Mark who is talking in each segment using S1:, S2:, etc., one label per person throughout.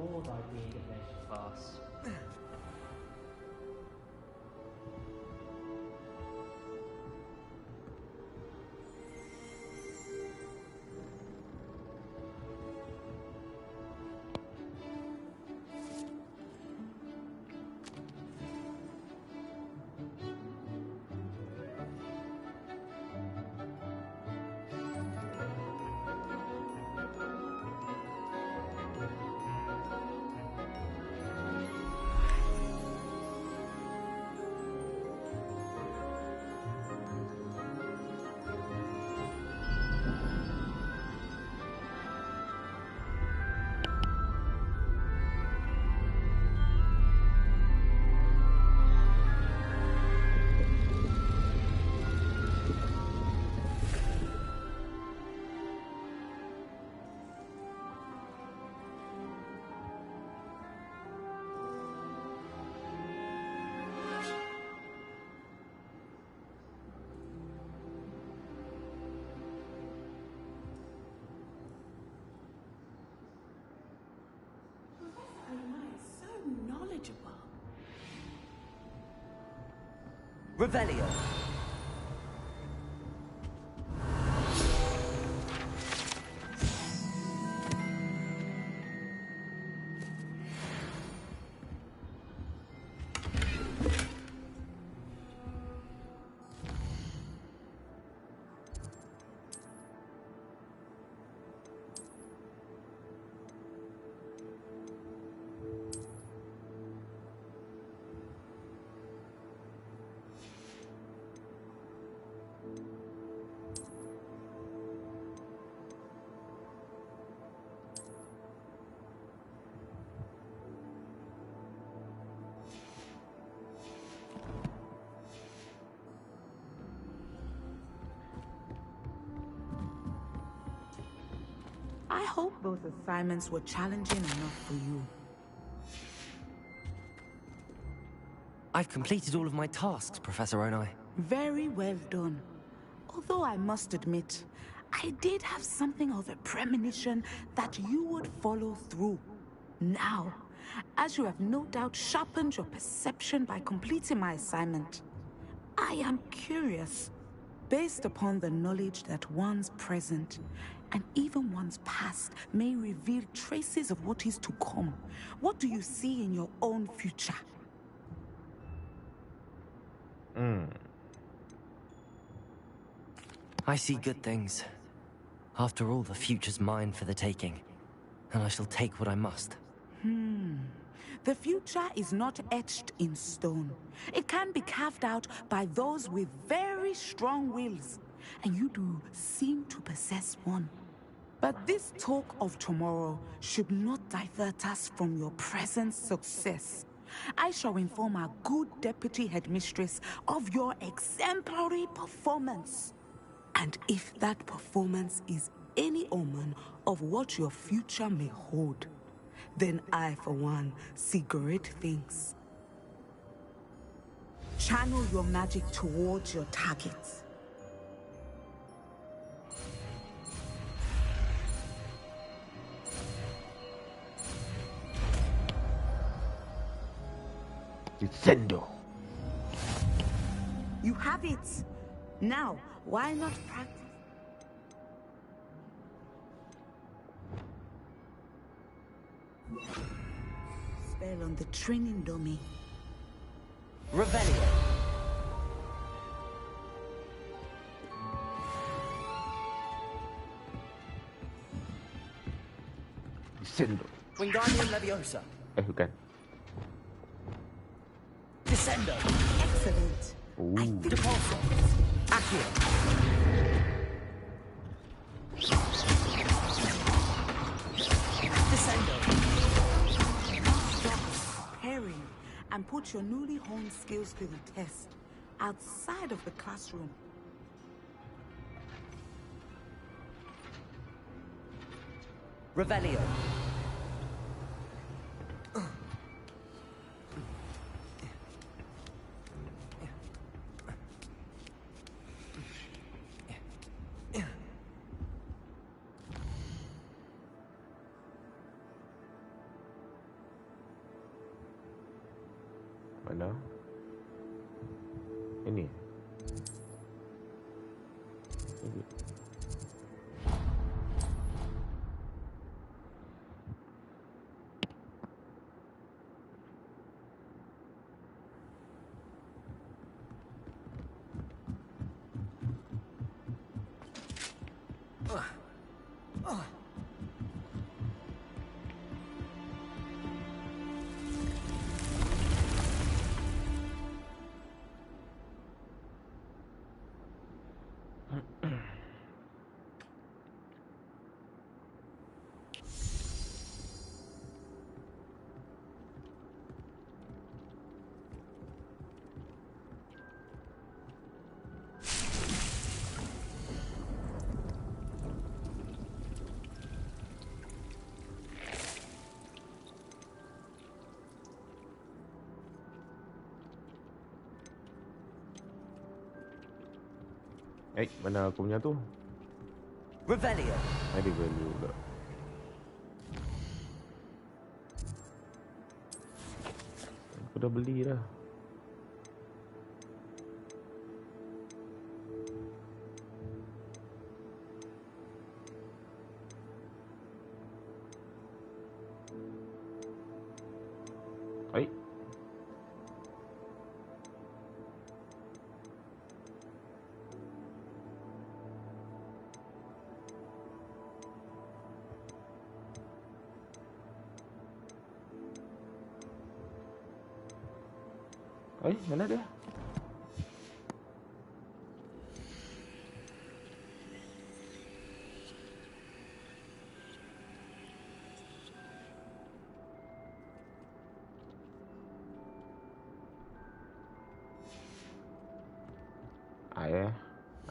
S1: bored I'd be in leisure class.
S2: Revelio.
S3: I hope those assignments were challenging enough for you.
S2: I've completed all of my tasks, Professor Onai.
S3: Very well done. Although I must admit, I did have something of a premonition that you would follow through. Now, as you have no doubt sharpened your perception by completing my assignment, I am curious, based upon the knowledge that one's present and even one's past may reveal traces of what is to come. What do you see in your own future?
S2: I see good things. After all, the future's mine for the taking, and I shall take what I must.
S3: The future is not etched in stone. It can be carved out by those with very strong wills, and you do seem to possess one. But this talk of tomorrow should not divert us from your present success. I shall inform our good deputy headmistress of your exemplary performance. And if that performance is any omen of what your future may hold, then I, for one, see great things. Channel your magic towards your targets.
S4: Sendo.
S3: You have it. Now, why not practice? Spell on the training dummy.
S2: Revelio.
S4: Sendo.
S2: Wingardium Leviosa.
S4: Bukan.
S2: Descendo.
S3: Excellent.
S2: Depulso. Accio. Descendo.
S3: Stop preparing and put your newly honed skills to the test outside of the classroom.
S2: Revelio.
S4: Mana? Ini. Ini. Mana aku punya tu?
S2: Revelio.
S4: Ada value pula. Aku dah beli dah. Baik. Mana dia?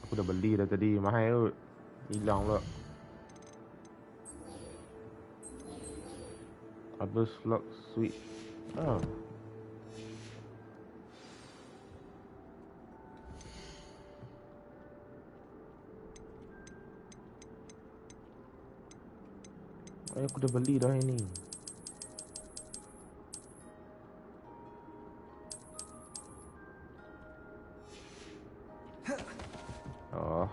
S4: Aku dah beli dah tadi, mahal kot. Hilang pula. Upper slot suite. Aku dah beli dah ini. Oh.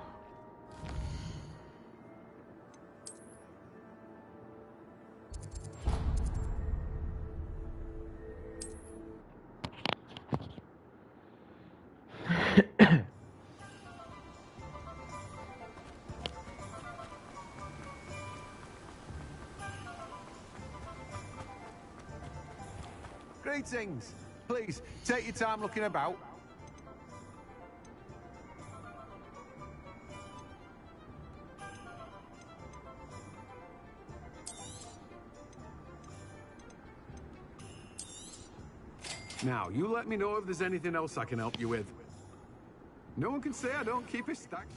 S5: Greetings. Please, take your time looking about. Now, you let me know if there's anything else I can help you with. No one can say I don't keep a stack.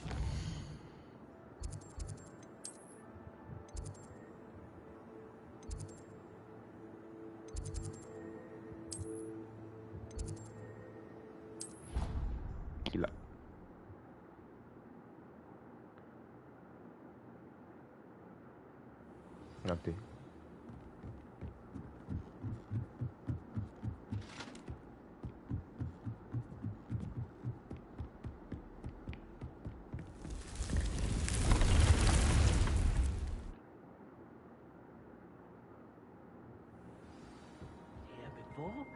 S4: Gila. Nanti.
S1: Here before?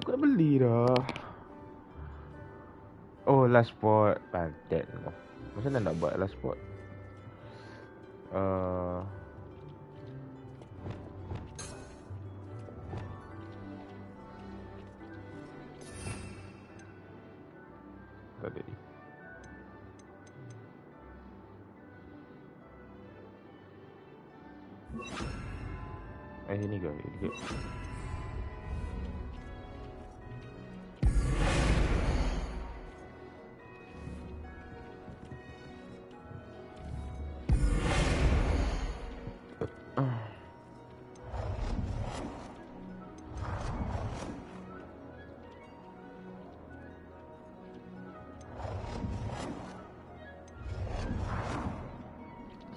S4: Aku dah beli dah. Oh, last spot. Pantat kau. Macam mana nak buat last spot? Tak ada. Ini ke? Ini ke?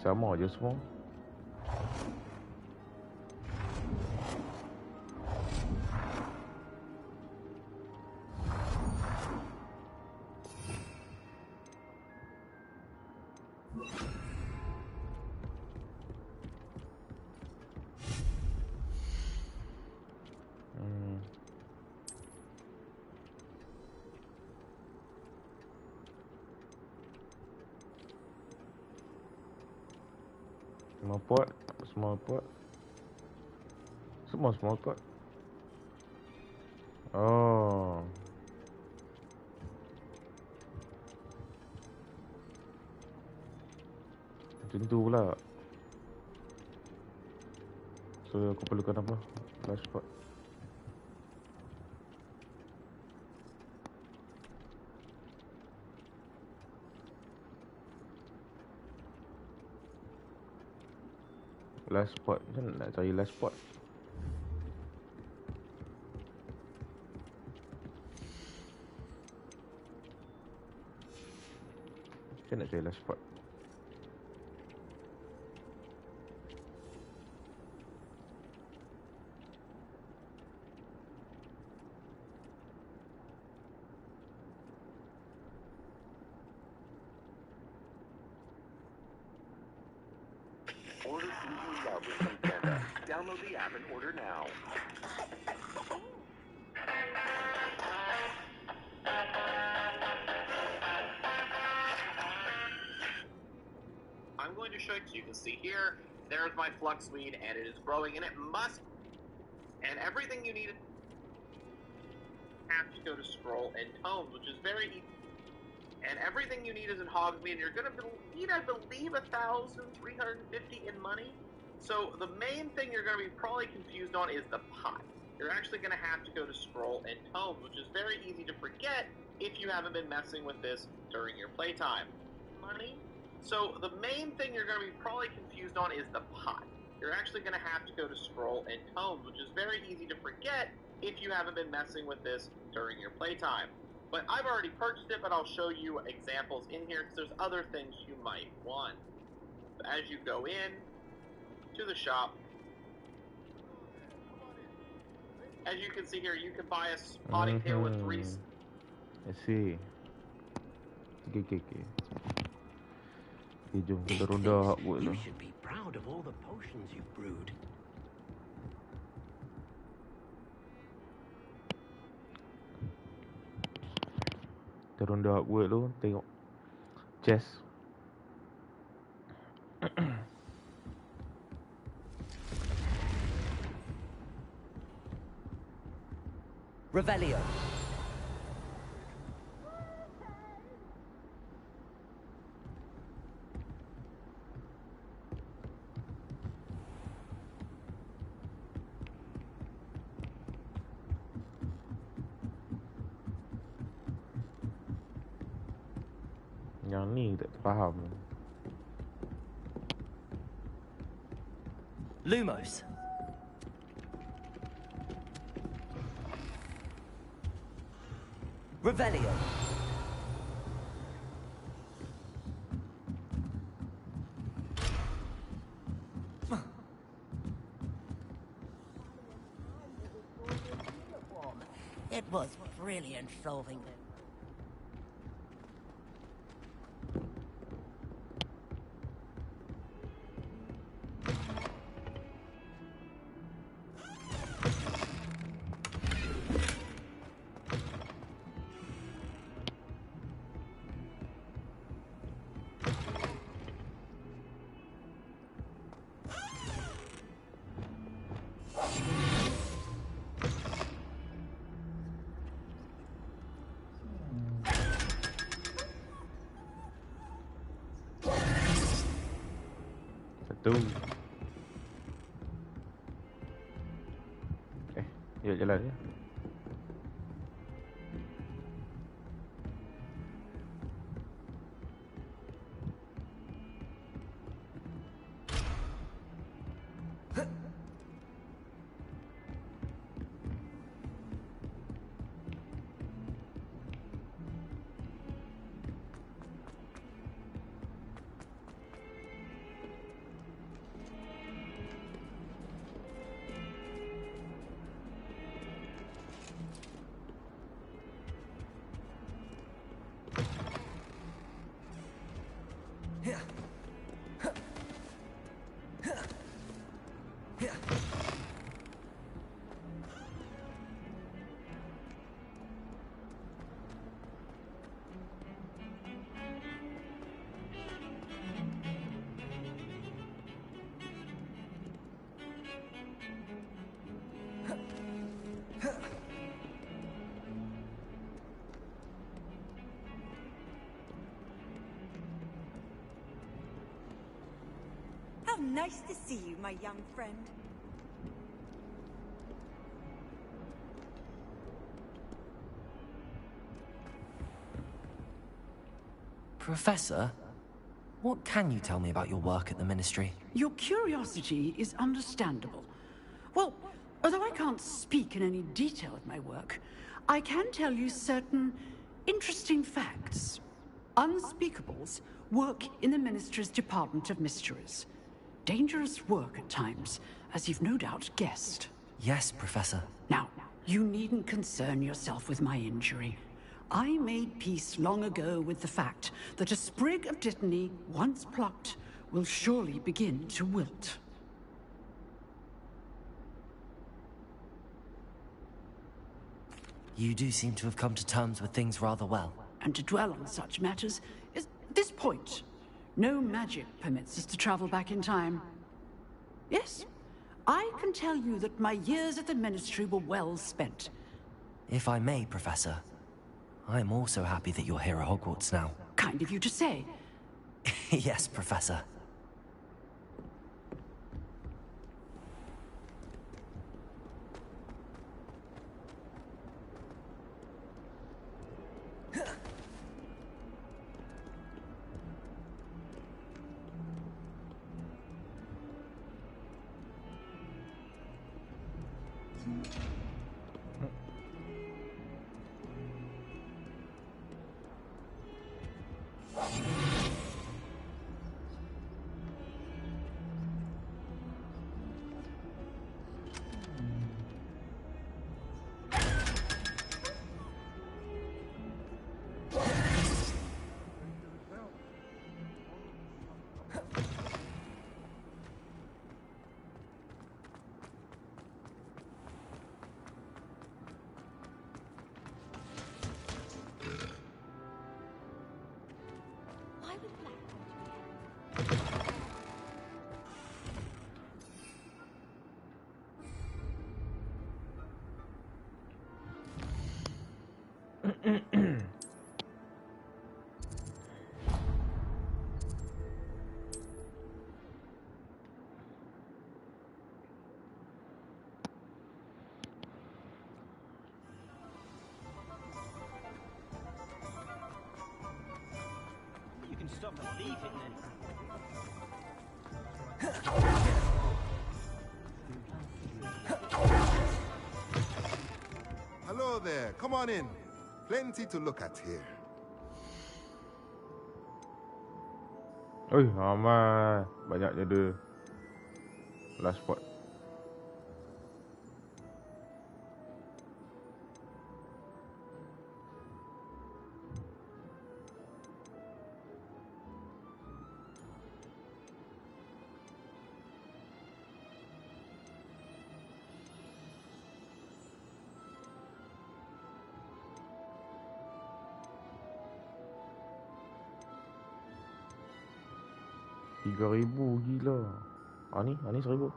S4: Sama je semua. Small pot, small pot. Semua small pot. Oh. Macam tu pula. So aku perlukan apa? Flash pot. Last spot. Macam mana nak cari last spot? Macam nak cari last spot?
S6: Order food you love with Food Panda. Download the app and order now.
S7: I'm going to show you, so you can see here, there's my flux weed, and it is growing, and it must, and everything you need have to go to scroll and tomes, which is very easy. And everything you need is in Hogsmeade, and you're going to need, I believe, 1,350 in money. So the main thing you're going to be probably confused on is the pot. You're actually going to have to go to scroll and tomes, which is very easy to forget if you haven't been messing with this during your playtime. Money. So the main thing you're going to be probably confused on is the pot. You're actually going to have to go to scroll and tomes, which is very easy to forget if you haven't been messing with this during your playtime. But I've already purchased it, but I'll show you examples in here because there's other things you might want. So as you go in to the shop, as you can see here, you can buy a spotting tail with 3...
S4: I see. Okay. Okay, jom kita ronda Hogwarts
S8: You
S4: lah.
S8: should be proud of all the potions you've brewed.
S4: Kita ronda Hogwarts tu, tengok chest.
S2: Revelio.
S4: Yang ni tak faham.
S2: Lumos. Revelio.
S9: It was brilliant solving them.
S4: Satu. Yuk jalan ya.
S10: nice to see you, my young friend.
S2: Professor, what can you tell me about your work at the Ministry?
S11: Your curiosity is understandable. Well, although I can't speak in any detail of my work, I can tell you certain interesting facts. Unspeakables work in the Ministry's Department of Mysteries. Dangerous work at times, as you've no doubt guessed.
S2: Yes, Professor.
S11: Now, you needn't concern yourself with my injury. I made peace long ago with the fact that a sprig of dittany, once plucked, will surely begin to wilt.
S2: You do seem to have come to terms with things rather well.
S11: And to dwell on such matters is at this point. No magic permits us to travel back in time. Yes, I can tell you that my years at the Ministry were well spent.
S2: If I may, Professor, I'm also happy that you're here at Hogwarts now.
S11: Kind of you to say.
S2: Yes, Professor.
S8: You can stop and leave it then.
S12: Hello there, come on in. Plenty to look at here.
S4: Oi, ramai. Banyaknya dia. Last spot. $3,000 gila. Ni 1,000.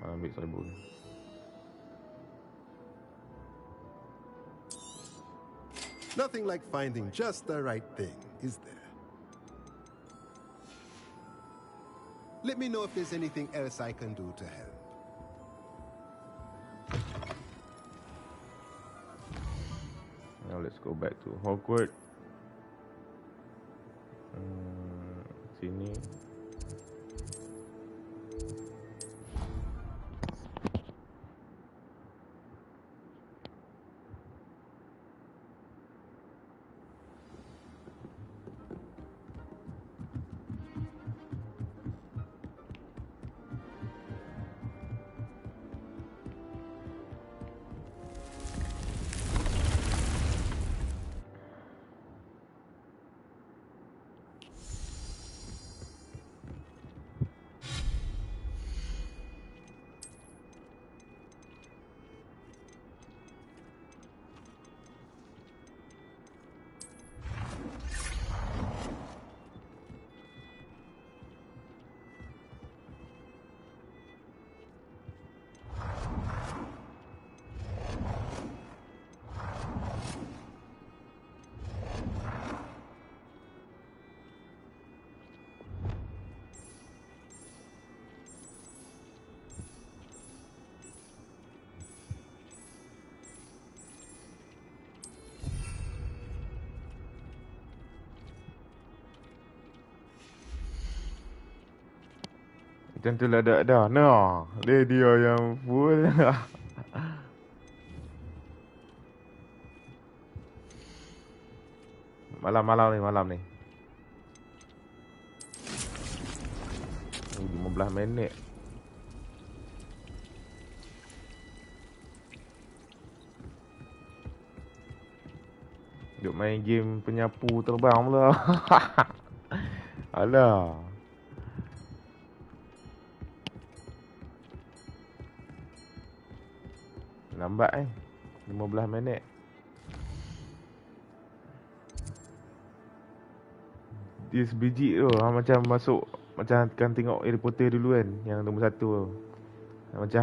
S4: Ambil 1,000 ni.
S12: Nothing like finding just the right thing, is there? Let me know if there's anything else I can do to help.
S4: Now let's go back to Hogwarts. Sini. Macam tu lah dah. Nah, dia yang full. malam ni. 15 minit. Duk main game penyapu terbang pula. Alah. Lambat 15 minit. Dia sebiji tu macam masuk. Macam kan tengok Harry Potter dulu kan. Yang nombor 1 tu. Macam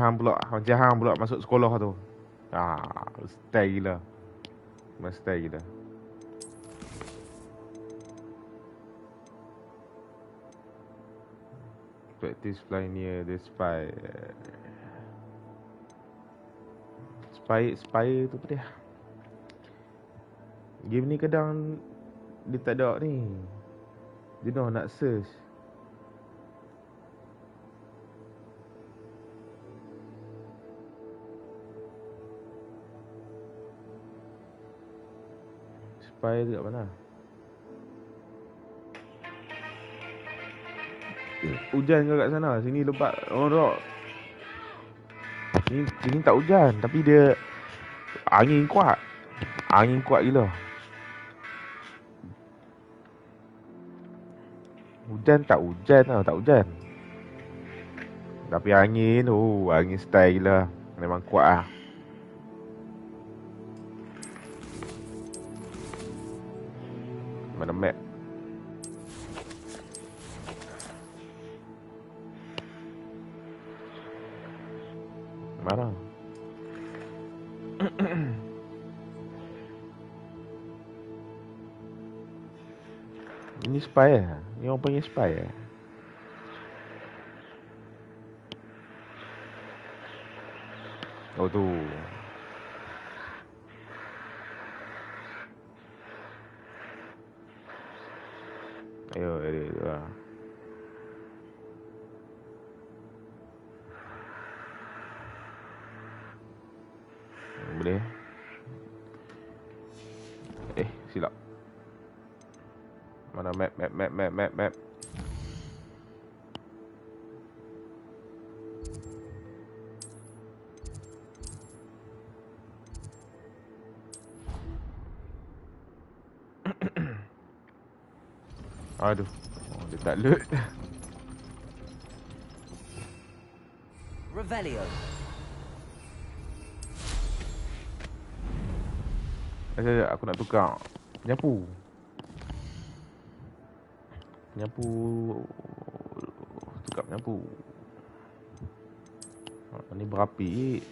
S4: hang pula masuk sekolah tu. Style gila. Style gila. Practice fly near the spy. Spy tu apa dia? Game ni kadang dia tak ada ni. Dia nak search. Spy tu kat mana? Hujan ke kat sana? Sini lebat. Oh tak. Sini tak hujan. Tapi dia angin kuat. Angin kuat gila. Hujan tak hujan tau. Tak hujan. Tapi angin. Angin style gila. Memang kuat lah. Mana map? Mana? Ini spy lah. Ni orang panggil spy lah. Oh tu. Ayo, tu lah. Boleh. Silap. Mana map. Aduh. Dia tak load.
S2: Revelio.
S4: Aku nak tukar penyapu. Tukar penyapu. Ni berapi.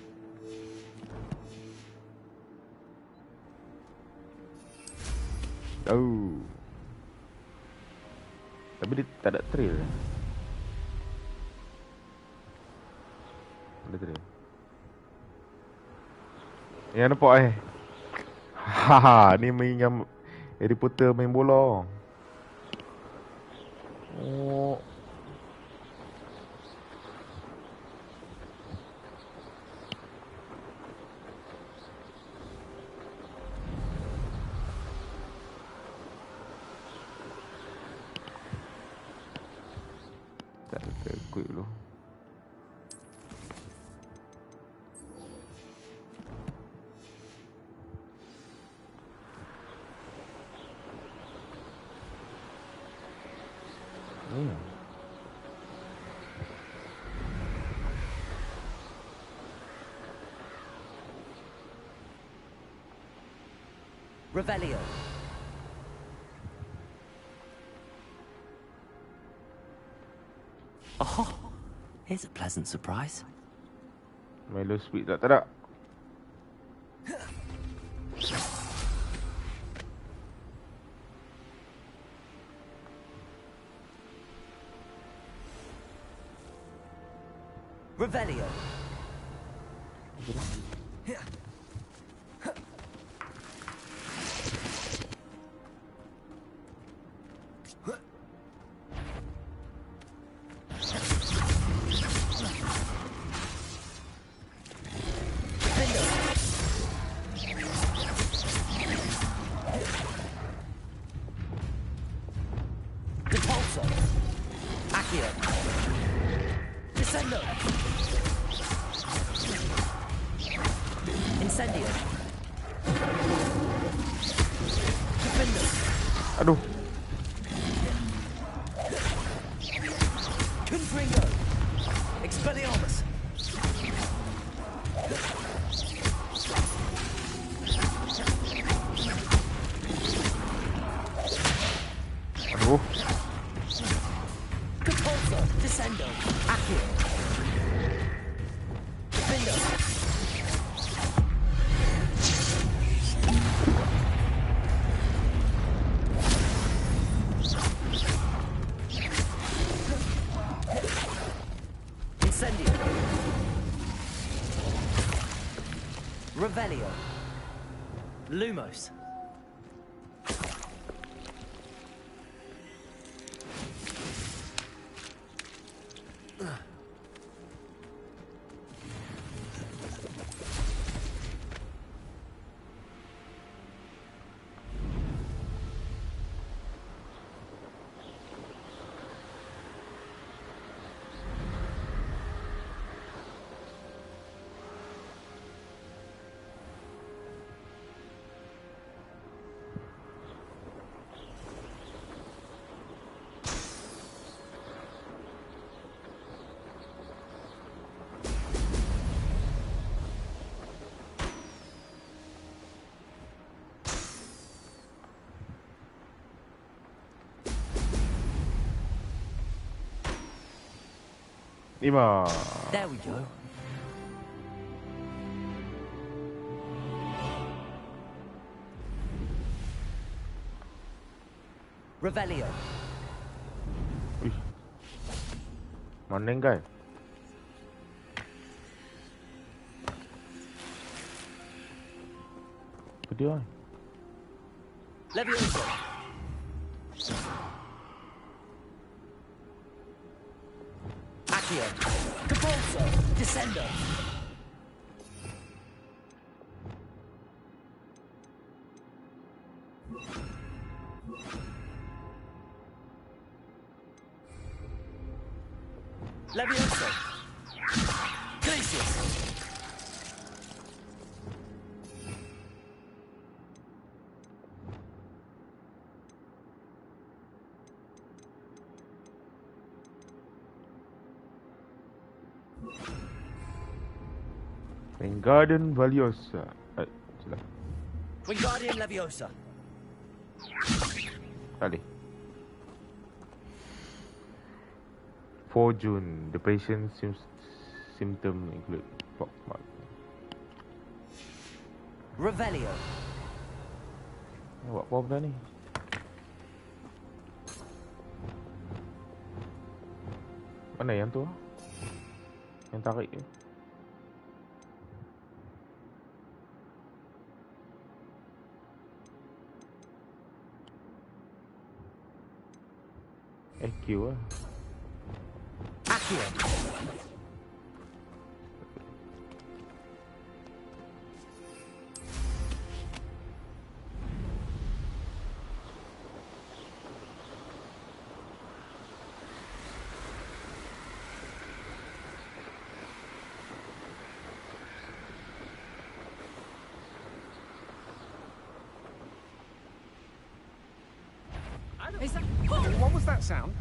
S4: Tapi dia tak ada trail. Ada trail. Yang nampak ni main yang Harry Potter main bola. Oh. Tak ada quick dulu.
S2: Revelio. Oh, here's a pleasant surprise.
S4: Milo sweet tak ada.
S2: Revelio. Incendio. Defender.
S4: Aduh.
S2: Confringo. Expelliarmus.
S4: Aduh.
S2: Capulso. Descendo. Accio. Defender. Incendio. Revelio. Lumos.
S4: Lima.
S2: There we go. Revelio.
S4: Ih. Mana kan? Apa dia?
S2: Levioso. Accio. Capulso. Descendo. Levioso. Glacius.
S4: Wingardium Valiosa. Silap.
S2: Wingardium Leviosa.
S4: Kali. 4 June. The patient symptom include poxmark.
S2: Revelio.
S4: Buat apa benda ni? Mana yang tu? Yang tarik tu. EQ lah.
S2: Accio.
S5: What was that sound?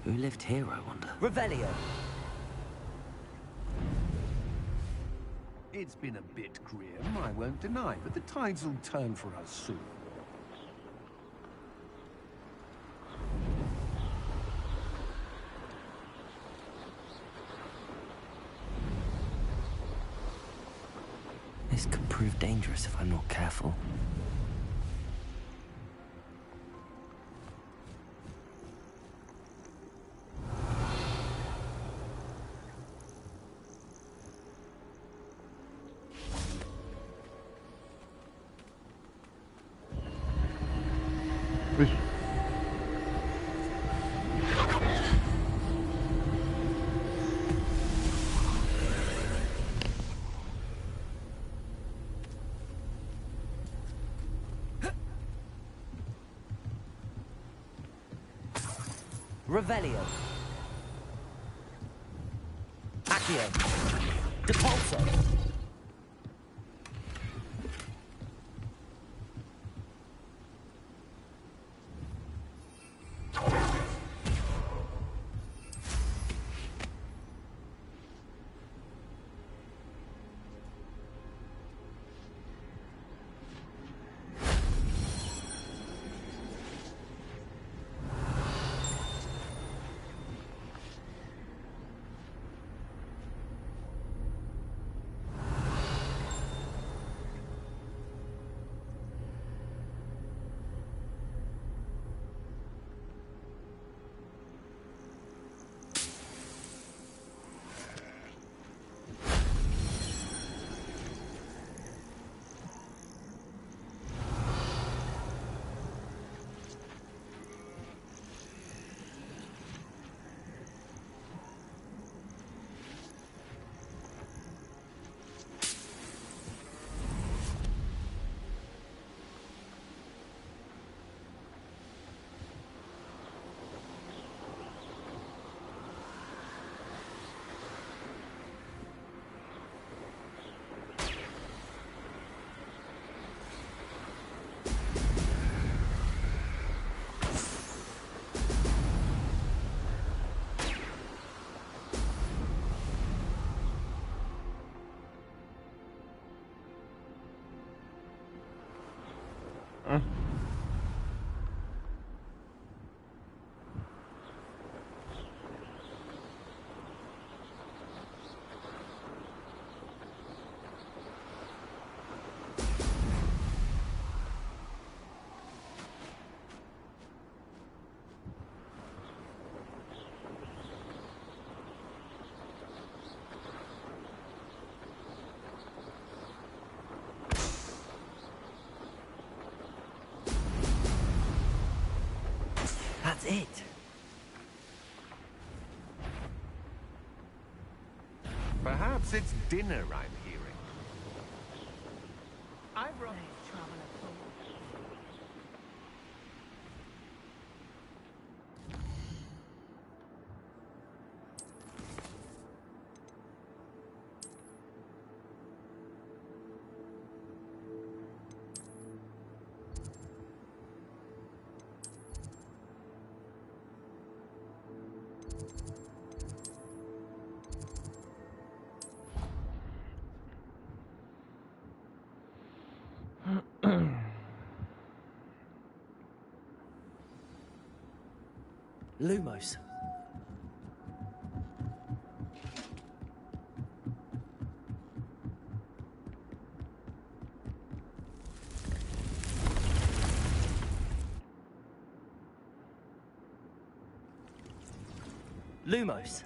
S2: Who lived here, I wonder? Revelio.
S5: It's been a bit grim, I won't deny, but the tides will turn for us soon.
S2: This could prove dangerous if I'm not careful.
S4: Wish.
S2: Revelio. Accio. Depulso. That's it.
S13: Perhaps it's dinner I'm hearing.
S8: I brought...
S2: Lumos. Lumos.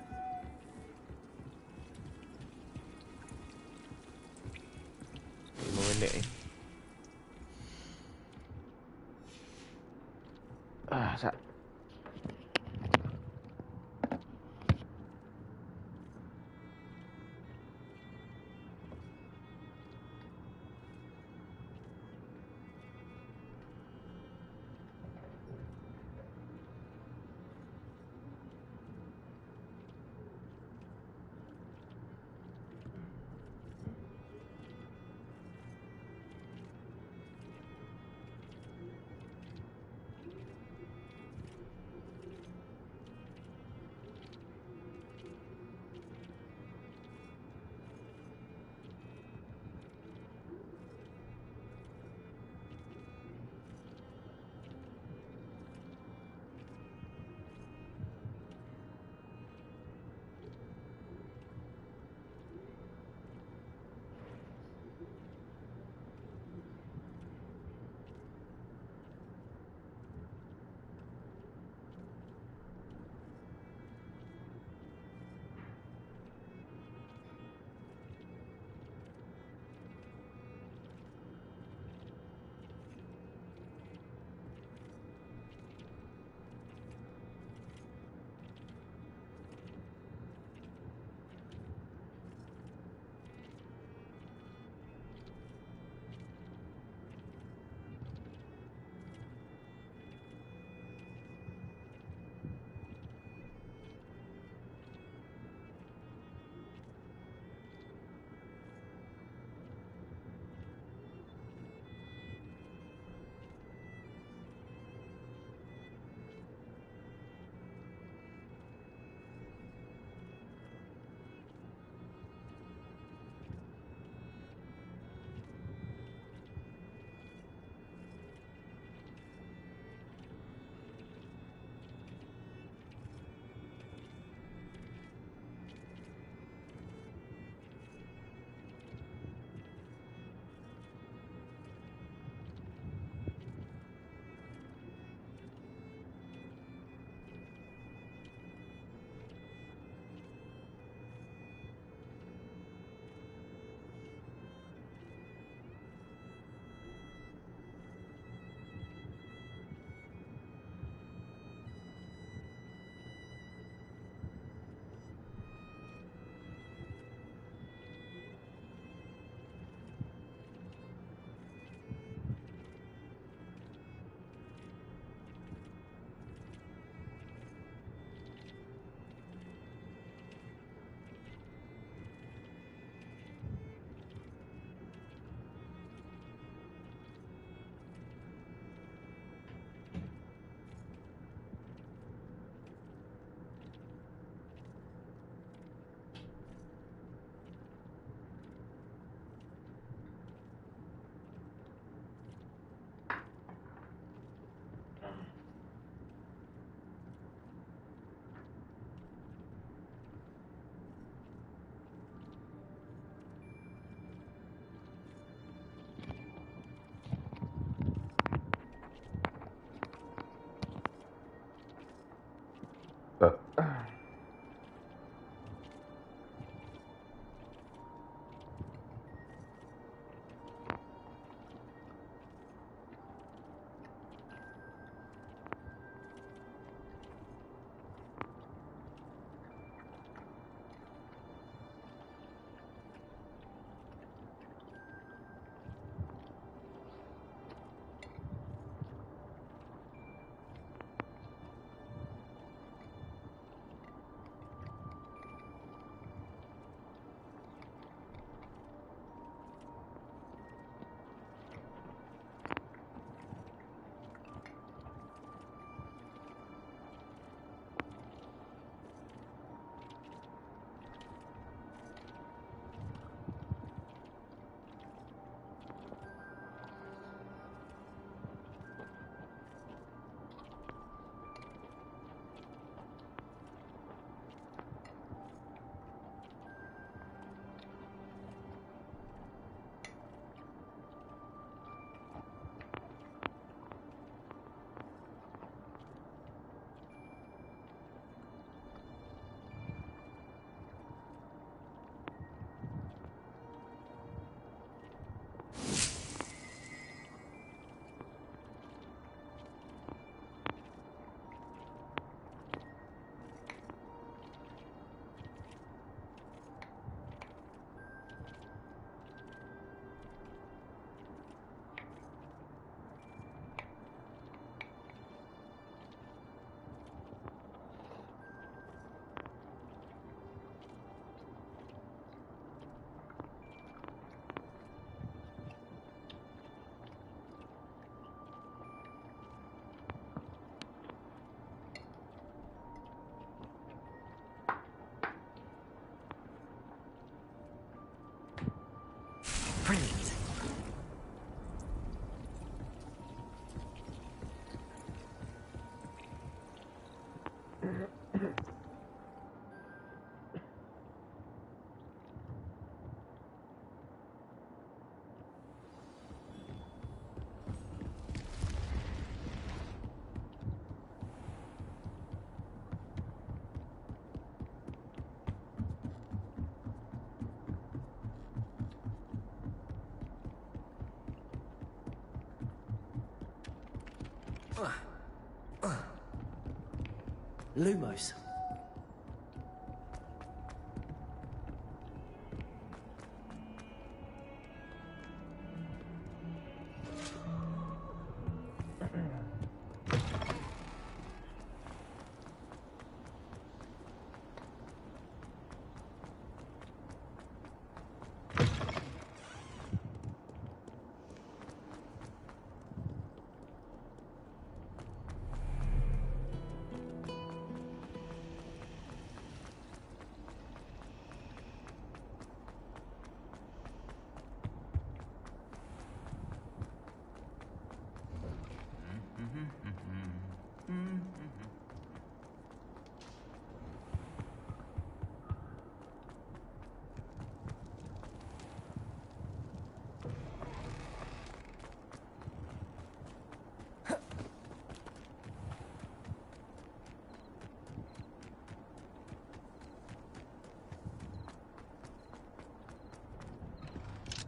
S4: 5 minit ni. Sat.
S2: Brilliant. Lumos.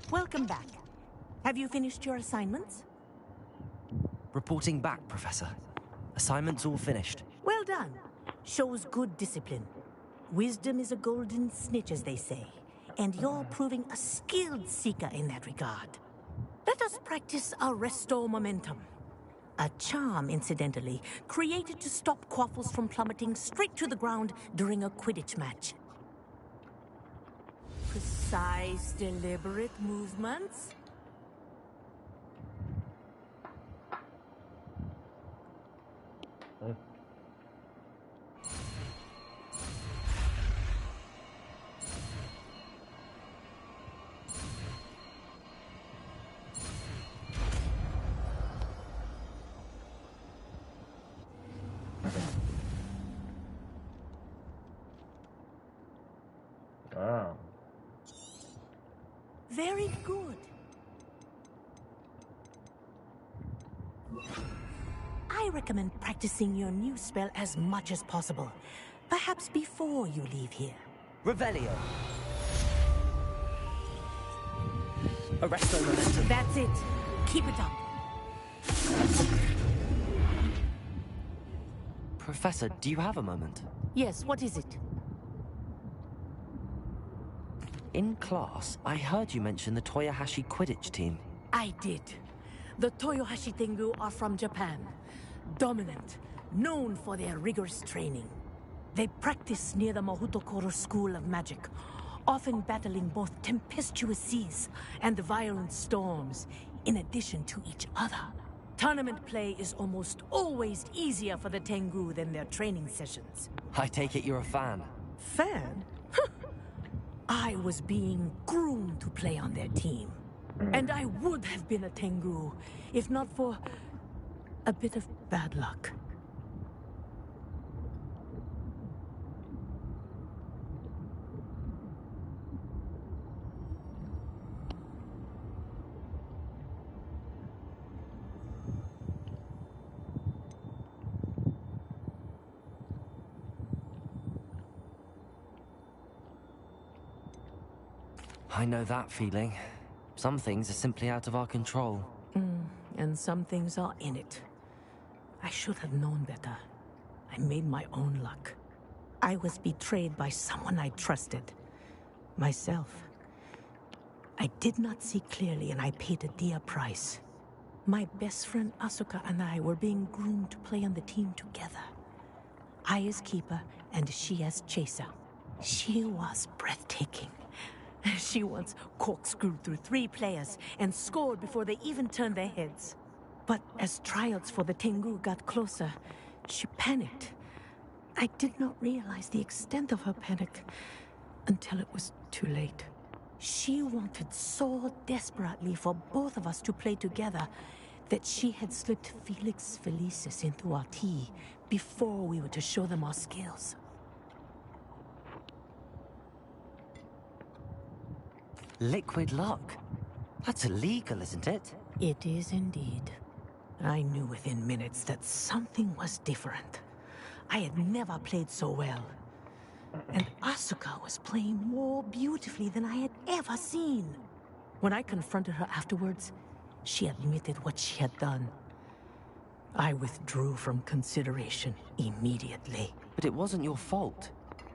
S14: Welcome back. Have you finished your assignments?
S2: Reporting back, Professor. Assignments all finished.
S14: Well done. Shows good discipline. Wisdom is a golden snitch, as they say. And you're proving a skilled seeker in that regard. Let us practice our Restore Momentum. A charm, incidentally, created to stop quaffles from plummeting straight to the ground during a Quidditch match. Precise, deliberate movements. Very good. I recommend practicing your new spell as much as possible. Perhaps before you leave here.
S2: Revelio. Arresto Momentum.
S14: That's it. Keep it up.
S2: Professor, do you have a moment?
S14: Yes, what is it?
S2: In class, I heard you mention the Toyohashi Quidditch team.
S14: I did. The Toyohashi Tengu are from Japan. Dominant, known for their rigorous training. They practice near the Mahutokoro School of Magic, often battling both tempestuous seas and violent storms, in addition to each other. Tournament play is almost always easier for the Tengu than their training sessions.
S2: I take it you're a fan.
S14: Fan? I was being groomed to play on their team. And I would have been a Tengu, if not for a bit of bad luck.
S2: I know that feeling. Some things are simply out of our control.
S14: And some things are in it. I should have known better. I made my own luck. I was betrayed by someone I trusted. Myself. I did not see clearly and I paid a dear price. My best friend Asuka and I were being groomed to play on the team together. I as keeper and she as chaser. She was breathtaking. She once corkscrewed through 3 players and scored before they even turned their heads. But as trials for the Tengu got closer, she panicked. I did not realize the extent of her panic until it was too late. She wanted so desperately for both of us to play together that she had slipped Felix Felicis into our tea before we were to show them our skills.
S2: Liquid luck? That's illegal, isn't it?
S14: It is indeed. I knew within minutes that something was different. I had never played so well. And Asuka was playing more beautifully than I had ever seen. When I confronted her afterwards, she admitted what she had done. I withdrew from consideration immediately.
S2: But it wasn't your fault.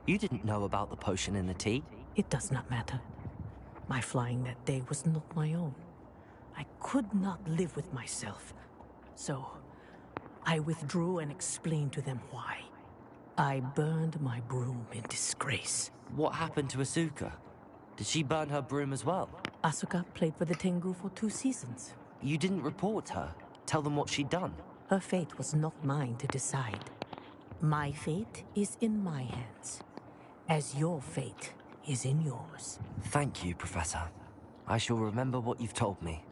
S2: You didn't know about the potion in the tea.
S14: It does not matter. My flying that day was not my own. I could not live with myself. So, I withdrew and explained to them why. I burned my broom in disgrace.
S2: What happened to Asuka? Did she burn her broom as well?
S14: Asuka played for the Tengu for 2 seasons.
S2: You didn't report her? Tell them what she'd done?
S14: Her fate was not mine to decide. My fate is in my hands, as your fate is in yours.
S2: Thank you, Professor. I shall remember what you've told me.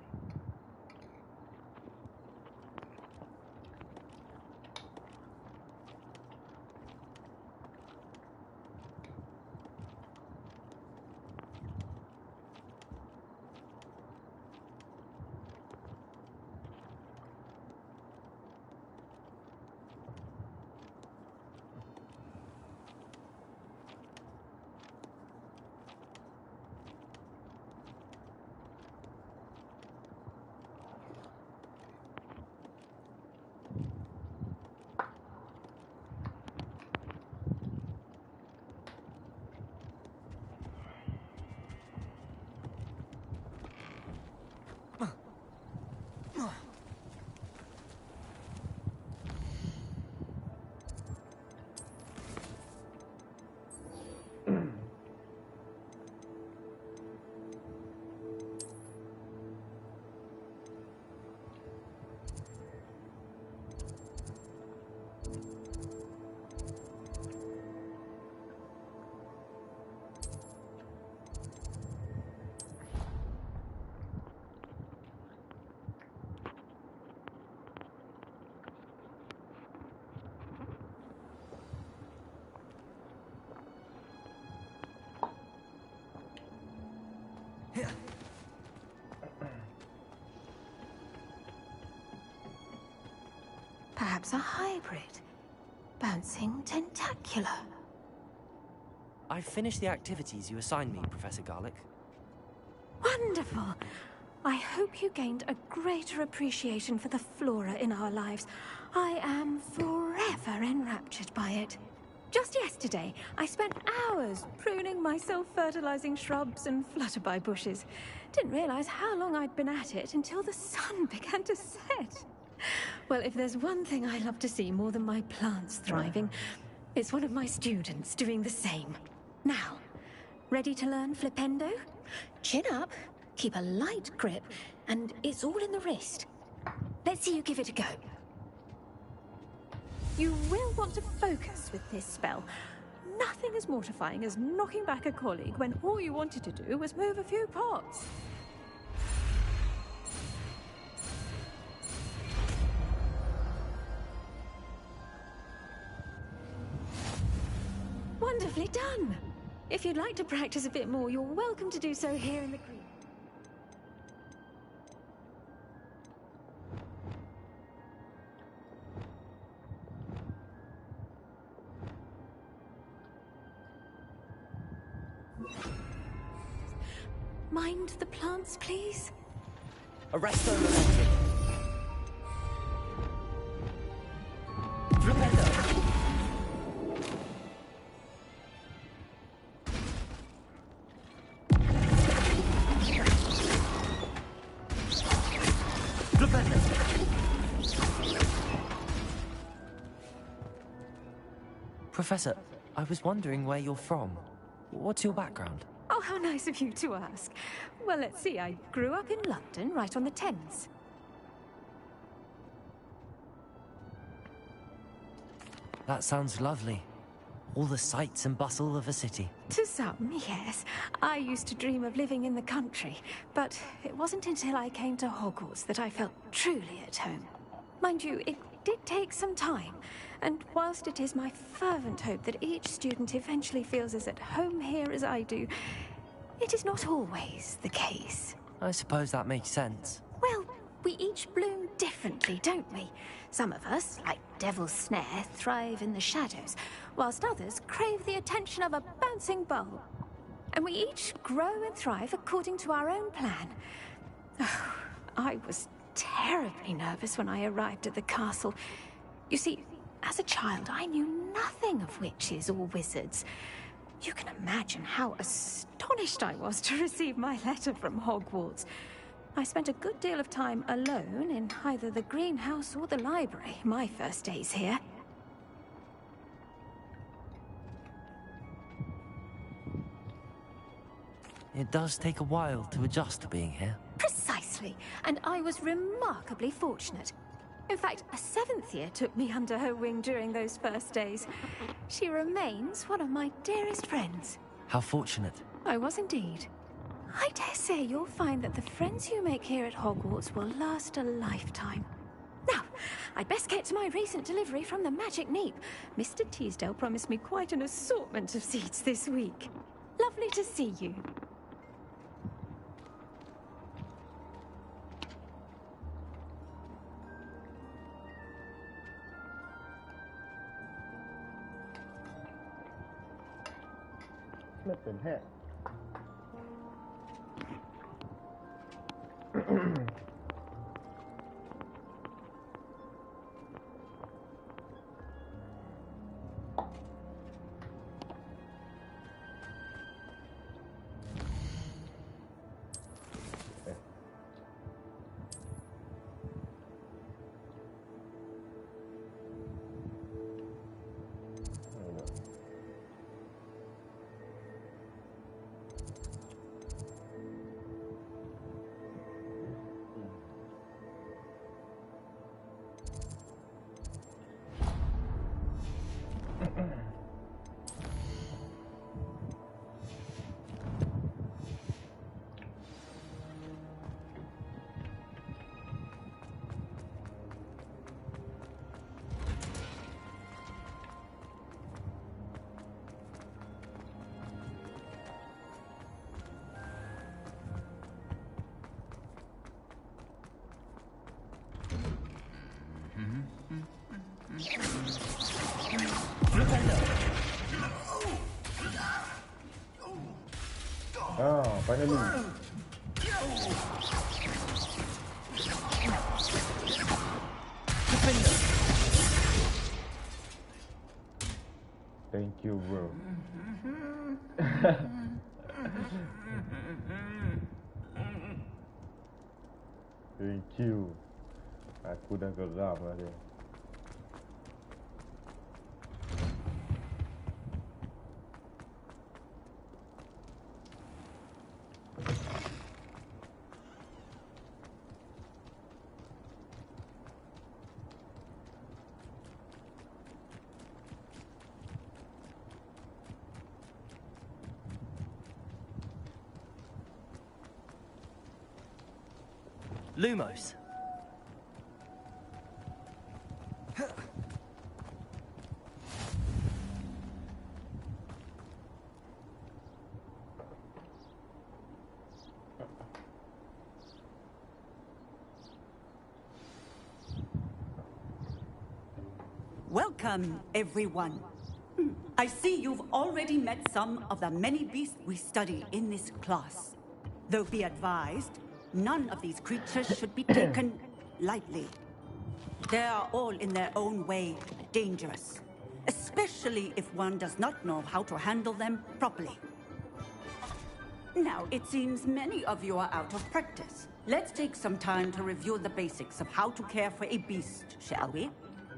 S15: Perhaps a hybrid. Bouncing tentacular.
S2: I've finished the activities you assigned me, Professor Garlick.
S15: Wonderful. I hope you gained a greater appreciation for the flora in our lives. I am forever enraptured by it. Just yesterday, I spent hours pruning my self-fertilizing shrubs and flutterby bushes. Didn't realize how long I'd been at it until the sun began to set. Well, if there's one thing I love to see more than my plants thriving, it's one of my students doing the same. Now, ready to learn flipendo? Chin up, keep a light grip, and it's all in the wrist. Let's see you give it a go. You will want to focus with this spell. Nothing as mortifying as knocking back a colleague when all you wanted to do was move a few pots. Wonderfully done! If you'd like to practice a bit more, you're welcome to do so here in the green. Mind the plants, please?
S2: Arresto momentum. Flipendo. Professor, I was wondering where you're from. What's your background?
S15: Oh, how nice of you to ask. Well, let's see. I grew up in London, right on the Thames.
S2: That sounds lovely. All the sights and bustle of a city.
S15: To some, yes. I used to dream of living in the country, but it wasn't until I came to Hogwarts that I felt truly at home. Mind you, it did take some time, and whilst it is my fervent hope that each student eventually feels as at home here as I do, it is not always the case.
S2: I suppose that makes sense.
S15: Well, we each bloom differently, don't we? Some of us, like Devil's Snare, thrive in the shadows, whilst others crave the attention of a bouncing ball. And we each grow and thrive according to our own plan. Oh, I was terribly nervous when I arrived at the castle. You see, as a child, I knew nothing of witches or wizards. You can imagine how astonished I was to receive my letter from Hogwarts. I spent a good deal of time alone in either the greenhouse or the library my first days here.
S2: It does take a while to adjust to being here.
S15: Precisely, and I was remarkably fortunate. In fact, a 7th year took me under her wing during those first days. She remains one of my dearest friends.
S2: How fortunate.
S15: I was indeed. I dare say you'll find that the friends you make here at Hogwarts will last a lifetime. Now, I'd best get to my recent delivery from the Magic Neep. Mr. Teasdale promised me quite an assortment of seeds this week. Lovely to see you.
S4: Flipping heck. Ah, finally. Thank you, bro. Thank you. Aku dah geram lah dia.
S2: Lumos.
S11: Welcome, everyone. I see you've already met some of the many beasts we study in this class. Though be advised, none of these creatures should be taken lightly. They are all in their own way dangerous, especially if one does not know how to handle them properly. Now, it seems many of you are out of practice. Let's take some time to review the basics of how to care for a beast, shall we?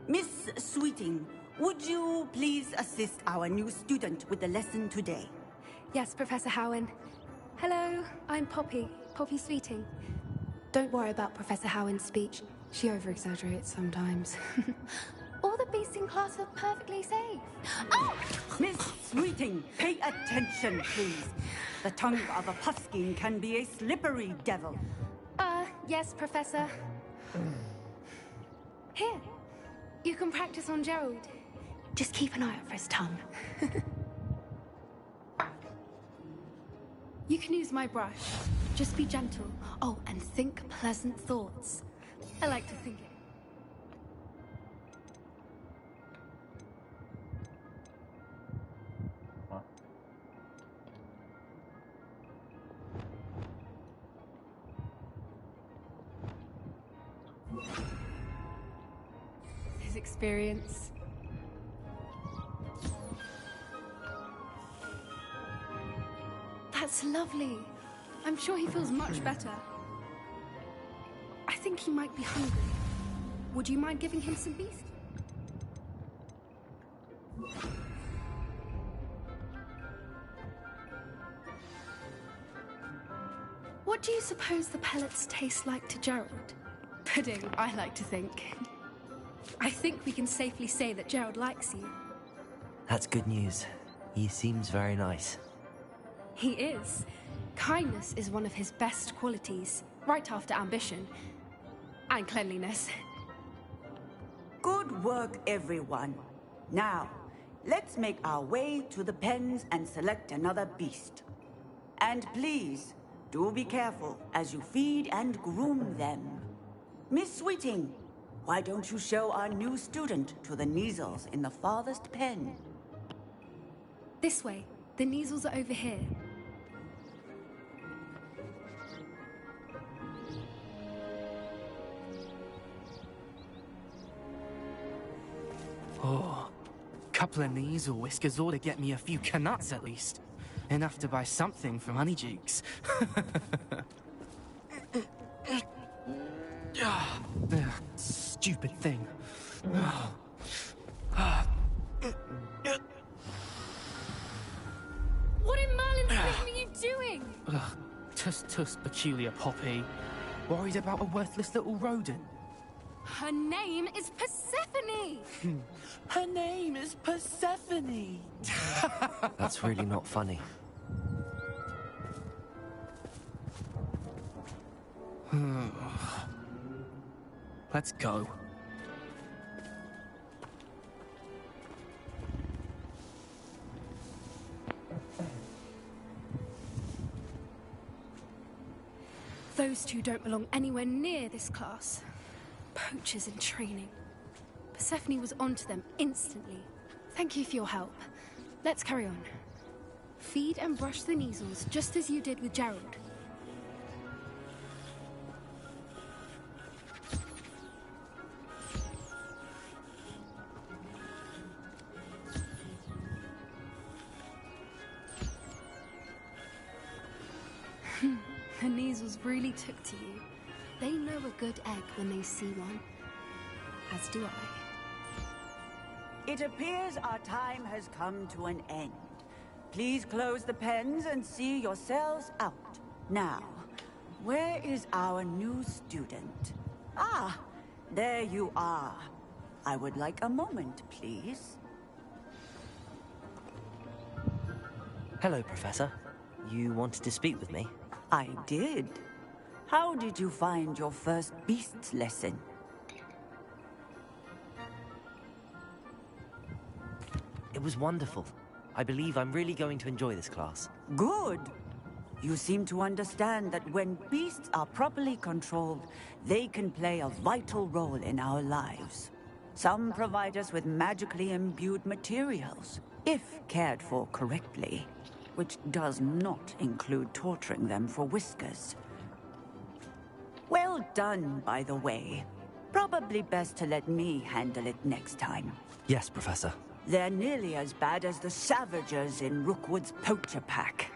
S11: Miss Sweeting, would you please assist our new student with the lesson today?
S16: Yes, Professor Howen. Hello, I'm Poppy Sweeting. Don't worry about Professor Howen's speech. She over-exaggerates sometimes. All the beasts in class are perfectly safe. Oh!
S11: Miss Sweeting, pay attention, please. The tongue of a puffskein can be a slippery devil.
S16: Yes, Professor. Here, you can practice on Gerald. Just keep an eye out for his tongue. You can use my brush. Just be gentle. Oh, and think pleasant thoughts. I like to think it. His experience. That's lovely. I'm sure he feels much better. I think he might be hungry. Would you mind giving him some beast? What do you suppose the pellets taste like to Gerald? Pudding, I like to think. I think we can safely say that Gerald likes you.
S2: That's good news. He seems very nice.
S16: He is. Kindness is one of his best qualities, right after ambition. And cleanliness.
S17: Good work, everyone. Now, let's make our way to the pens and select another beast. And please, do be careful as you feed and groom them. Miss Sweeting, why don't you show our new student to the Neasels in the farthest pen?
S16: This way. The Neasels are over here.
S18: Oh, couple of Neasel whiskers ought to get me a few canuts at least. Enough to buy something from Honeydukes. Stupid thing.
S16: What in Merlin's name are you doing?
S18: Tuss, peculiar Poppy. Worried about a worthless little rodent.
S16: Her name is Persephone!
S18: Her name is Persephone!
S2: That's really not funny.
S18: Let's go.
S16: Those two don't belong anywhere near this class. Poachers in training. Persephone was onto them instantly. Thank you for your help. Let's carry on. Feed and brush the Neasels, just as you did with Gerald. The Neasels really took to you. They know a good egg when they see one. As do I.
S17: It appears our time has come to an end. Please close the pens and see yourselves out. Now, where is our new student? Ah, there you are. I would like a moment, please.
S2: Hello, Professor. You wanted to speak with me?
S17: I did. How did you find your first beasts lesson?
S2: It was wonderful. I believe I'm really going to enjoy this class.
S17: Good. You seem to understand that when beasts are properly controlled, they can play a vital role in our lives. Some provide us with magically imbued materials, if cared for correctly, which does not include torturing them for whiskers. Well done, by the way. Probably best to let me handle it next time.
S2: Yes, Professor.
S17: They're nearly as bad as the Savagers in Rookwood's poacher pack.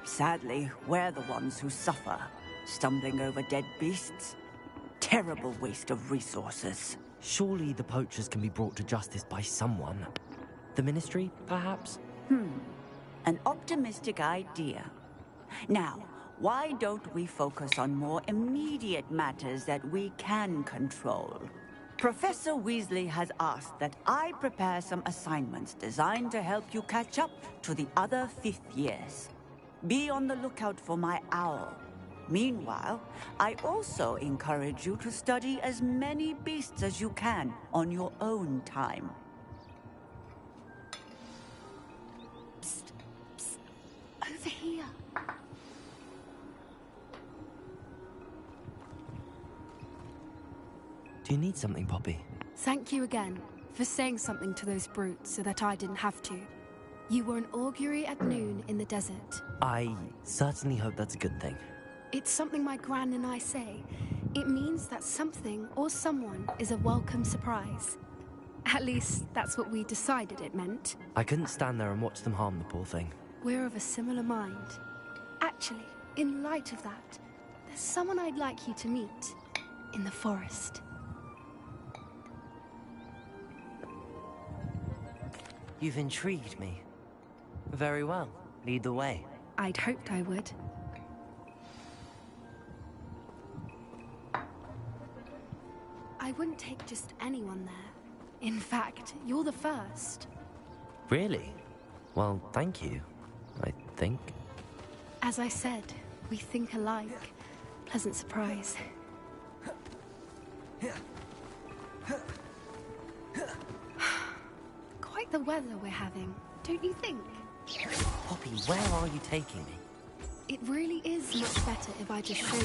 S17: Sadly, we're the ones who suffer, stumbling over dead beasts. Terrible waste of resources.
S2: Surely the poachers can be brought to justice by someone. The Ministry, perhaps?
S17: An optimistic idea. Now, why don't we focus on more immediate matters that we can control? Professor Weasley has asked that I prepare some assignments designed to help you catch up to the other fifth years. Be on the lookout for my owl. Meanwhile, I also encourage you to study as many beasts as you can on your own time.
S15: Psst, psst. Over here.
S2: Do you need something, Poppy?
S16: Thank you again for saying something to those brutes so that I didn't have to. You were an augury at noon in the desert.
S2: I certainly hope that's a good thing.
S16: It's something my gran and I say. It means that something or someone is a welcome surprise. At least, that's what we decided it meant.
S2: I couldn't stand there and watch them harm the poor thing.
S16: We're of a similar mind. Actually, in light of that, there's someone I'd like you to meet in the forest.
S2: You've intrigued me. Very well. Lead the way.
S16: I'd hoped I would. I wouldn't take just anyone there. In fact, you're the first.
S2: Really? Well, thank you, I think.
S16: As I said, we think alike. Pleasant surprise. Quite the weather we're having, don't you think?
S2: Poppy, where are you taking me?
S16: It really is much better if I just show you.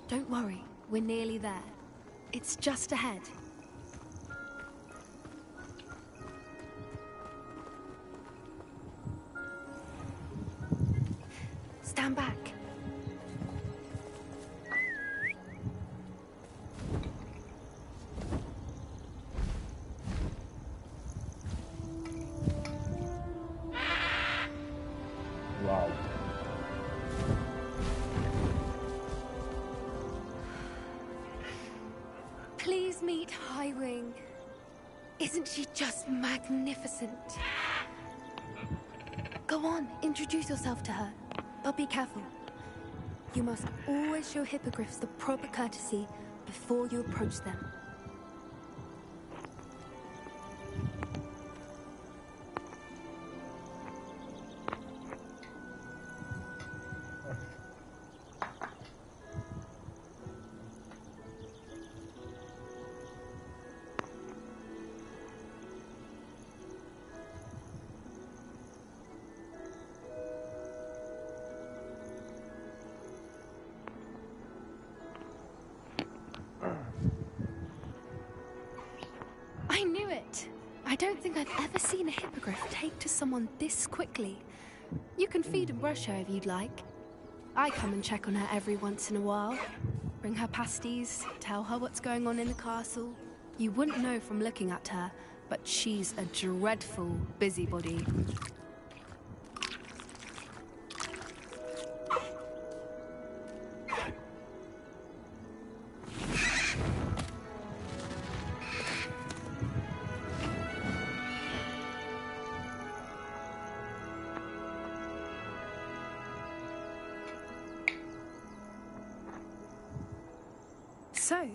S16: Don't worry, we're nearly there. It's just ahead. Stand back.
S4: Wow.
S16: Please meet Highwing. Isn't she just magnificent? Go on, introduce yourself to her. But be careful. You must always show hippogriffs the proper courtesy before you approach them. I knew it! I don't think I've ever seen a hippogriff take to someone this quickly. You can feed and brush her if you'd like. I come and check on her every once in a while. Bring her pasties, tell her what's going on in the castle. You wouldn't know from looking at her, but she's a dreadful busybody. So,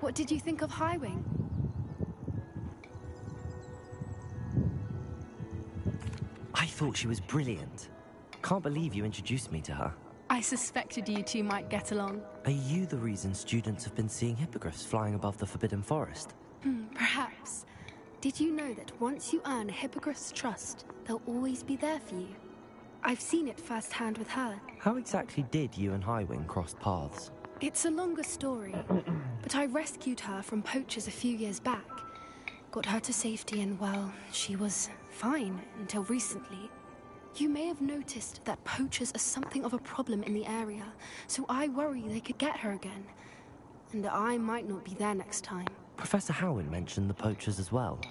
S16: what did you think of Highwing?
S2: I thought she was brilliant. Can't believe you introduced me to her.
S16: I suspected you two might get along.
S2: Are you the reason students have been seeing hippogriffs flying above the Forbidden Forest?
S16: Perhaps. Did you know that once you earn a hippogriff's trust, they'll always be there for you? I've seen it firsthand with her.
S2: How exactly did you and Highwing cross paths?
S16: It's a longer story, but I rescued her from poachers a few years back. Got her to safety and, well, she was fine until recently. You may have noticed that poachers are something of a problem in the area, so I worry they could get her again. And I might not be there next time.
S2: Professor Howin mentioned the poachers as well.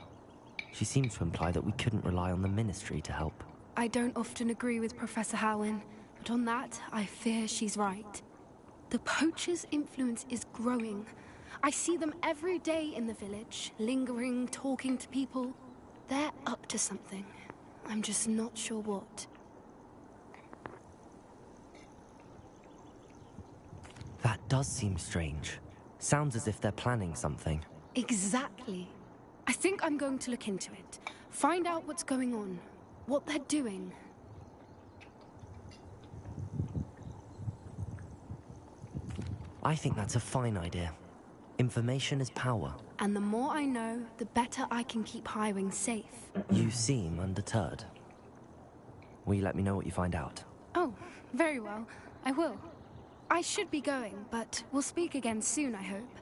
S2: She seemed to imply that we couldn't rely on the Ministry to help.
S16: I don't often agree with Professor Howin, but on that, I fear she's right. The poachers' influence is growing. I see them every day in the village, lingering, talking to people. They're up to something. I'm just not sure what.
S2: does seem strange. Sounds as if they're planning something.
S16: Exactly. I think I'm going to look into it. Find out what's going on. What they're doing.
S2: I think that's a fine idea. Information is power.
S16: And the more I know, the better I can keep Highwing safe.
S2: You seem undeterred. Will you let me know what you find out?
S16: Oh, very well. I will. I should be going, but we'll speak again soon, I hope.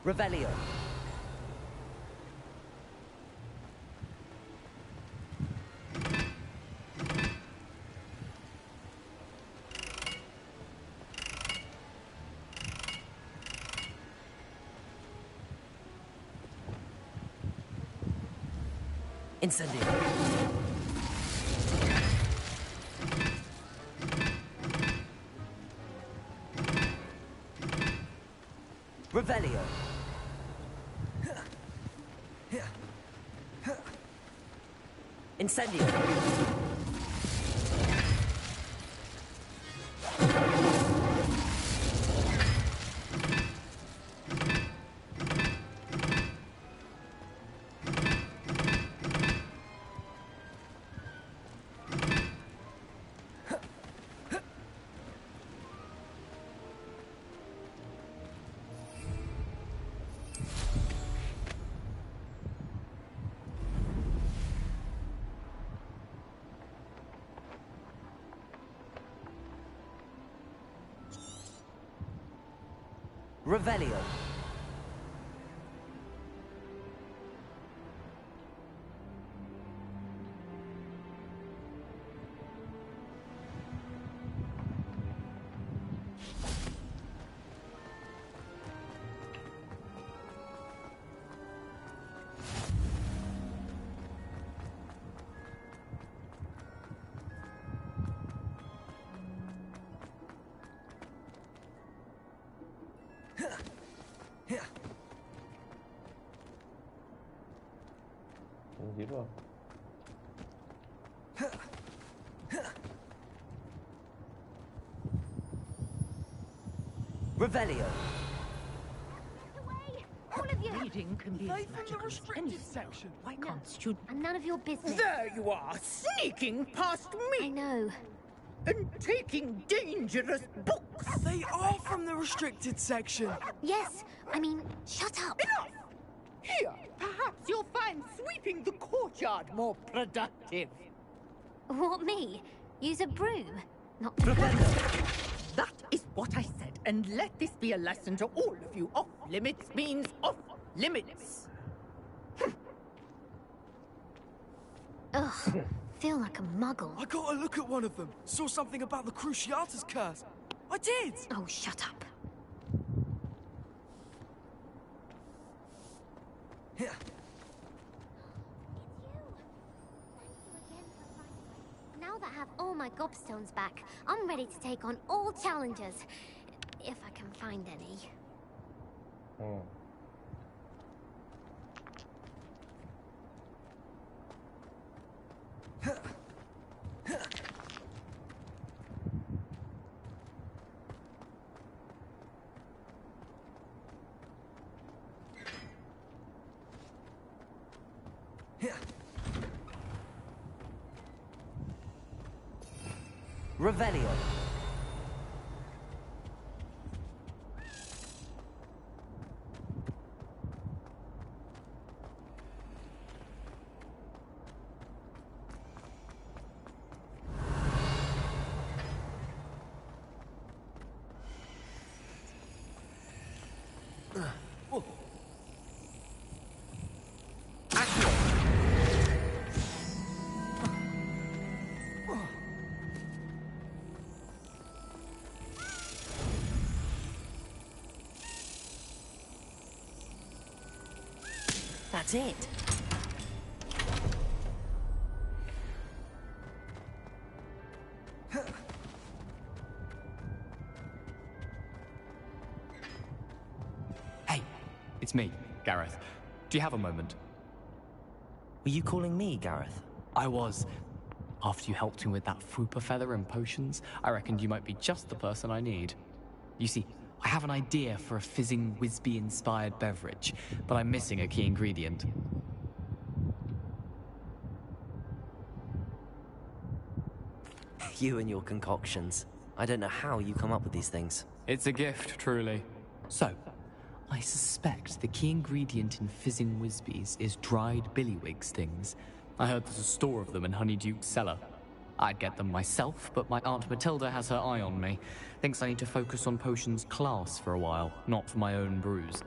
S17: Revelio.
S2: Incendio. Revelio. Incendio. Revelio.
S4: Gitu.
S2: Revelio.
S15: All of you!
S14: Reading can be
S19: They
S14: as
S19: from the
S14: magical as
S19: restricted
S14: anything.
S19: section.
S14: Why can't students?
S15: And none of your business.
S19: There you are, sneaking past me.
S15: I know.
S19: And taking dangerous books. They are from the restricted section.
S15: Yes, I mean, shut up.
S19: Enough! Here, perhaps you'll find sweeping the courtyard more productive.
S15: What, me? Use a broom? Not
S19: That is what I said, and let this be a lesson to all of you. Off limits means off limits.
S15: Ugh, feel like a muggle.
S19: I got a look at one of them. Saw something about the Cruciatus curse. I did.
S15: Oh, shut up.
S19: Here.
S15: Now that I have all my gobstones back, I'm ready to take on all challenges. If I can find any.
S2: Revelio. That's it.
S20: Hey, it's me, Gareth. Do you have a moment?
S2: Were you calling me, Gareth?
S20: I was. After you helped me with that Fupa feather and potions, I reckoned you might be just the person I need. You see, I have an idea for a fizzing Whizbee-inspired beverage, but I'm missing a key ingredient.
S2: You and your concoctions. I don't know how you come up with these things.
S20: It's a gift, truly. So, I suspect the key ingredient in fizzing Whizbees is dried billywigs things. I heard there's a store of them in Honeyduke's cellar. I'd get them myself, but my Aunt Matilda has her eye on me. Thinks I need to focus on potions class for a while, not for my own brews.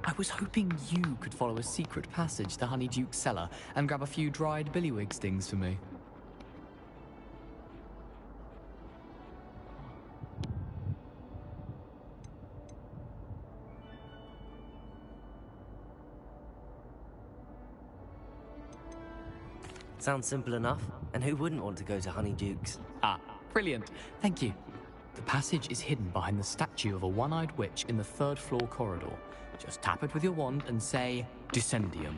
S20: I was hoping you could follow a secret passage to Honeyduke's cellar and grab a few dried billywig stings for me.
S2: Sounds simple enough. And who wouldn't want to go to Honeyduke's?
S20: Ah, brilliant. Thank you. The passage is hidden behind the statue of a one-eyed witch in the third-floor corridor. Just tap it with your wand and say, Descendium.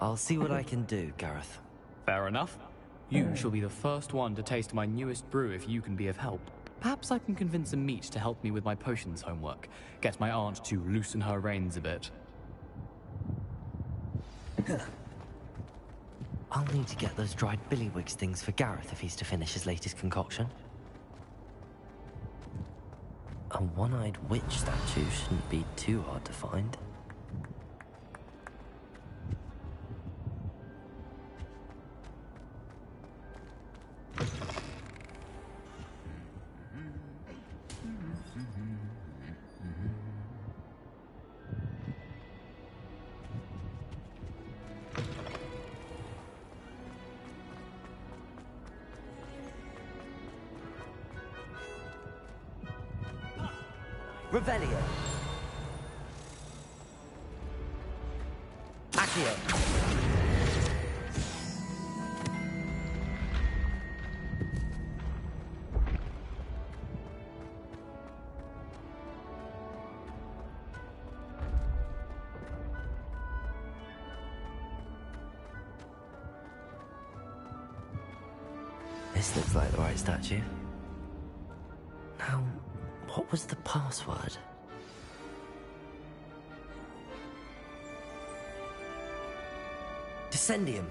S2: I'll see what I can do, Gareth.
S20: Fair enough. You shall be the first one to taste my newest brew if you can be of help. Perhaps I can convince a meat to help me with my potions homework. Get my aunt to loosen her reins a bit.
S2: I'll need to get those dried billywig stings for Gareth if he's to finish his latest concoction. A one-eyed witch statue shouldn't be too hard to find. Revelio. Accio. This looks like the right statue. Now, what was the password? Descendium.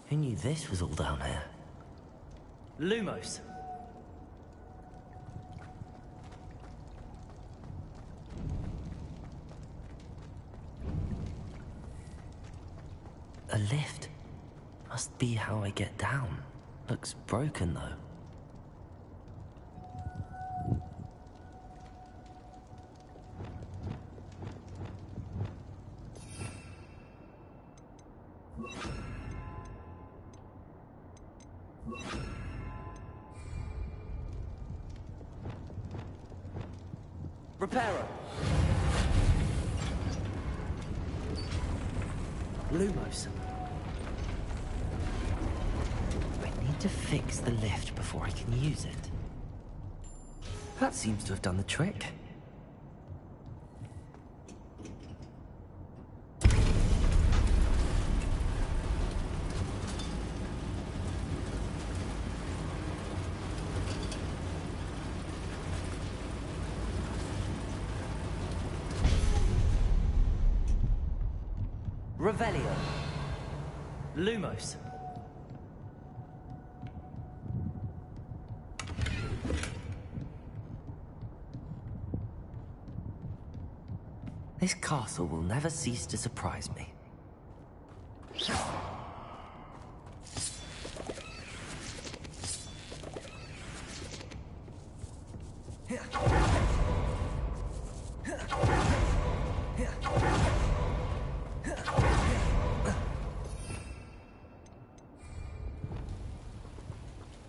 S2: Who knew this was all down here? Lumos. A lift. Must be how I get down. Looks broken, though. Reparo. Lumos. I need to fix the lift before I can use it. That seems to have done the trick. Revelio. Lumos. This castle will never cease to surprise me.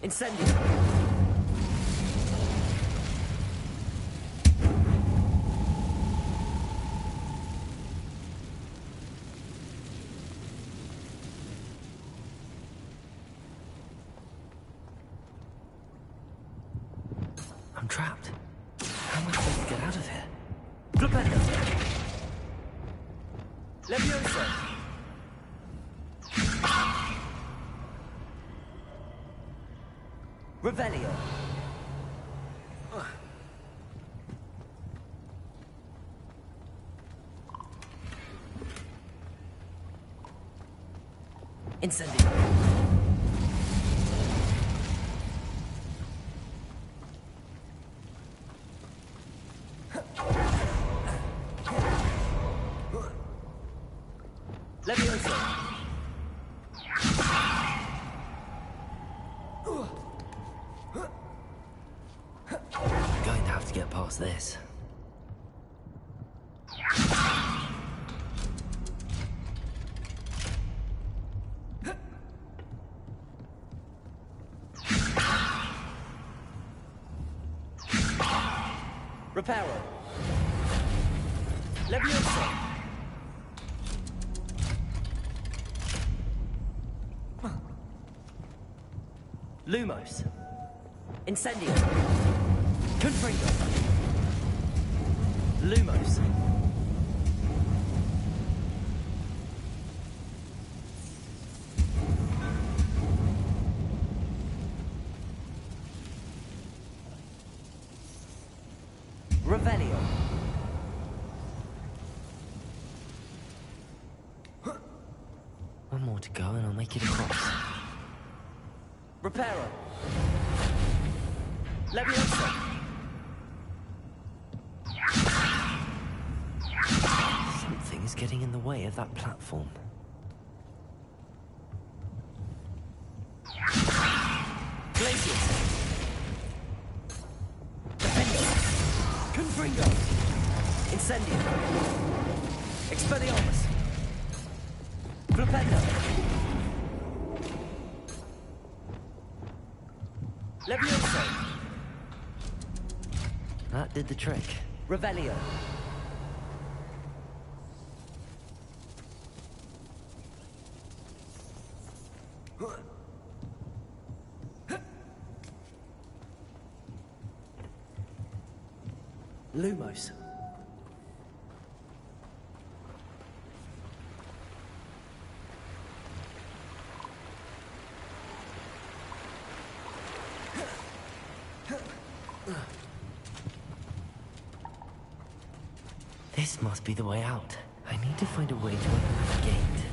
S2: Incendio. I'm trapped. How am I supposed to get out of here? Flipendo. Levioso. Revelio. Incendio. Levioso. this?
S21: Reparo. Leviosa. Lumos. Incendio. Confringo. Lumos. Revelio.
S2: One more to go and I'll make it across.
S21: Reparo. Leviosa.
S2: Something is getting in the way of that platform.
S21: Glacius. Defendo. Confringo. Incendio. Expelliarmus. Flipendo. Leviosa.
S2: That did the trick.
S21: Revelio. Lumos.
S2: This must be the way out. I need to find a way to open the gate.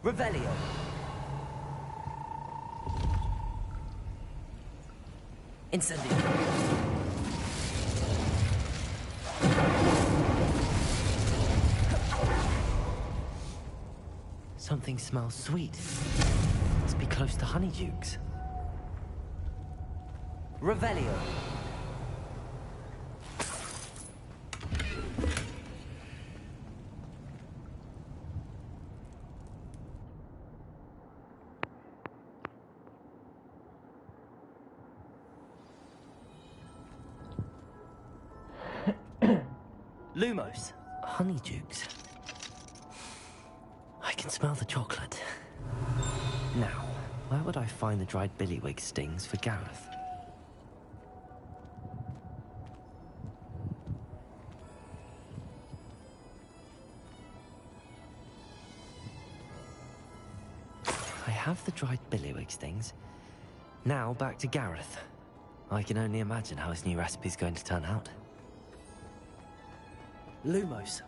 S21: Revelio. Incendio.
S2: Something smells sweet. Must be close to honeydukes.
S21: Revelio. Lumos.
S2: Honeydukes. I can smell the chocolate. Now, where would I find the dried billywig stings for Gareth? I have the dried billywig stings. Now back to Gareth. I can only imagine how his new recipe's going to turn out.
S21: Lumos.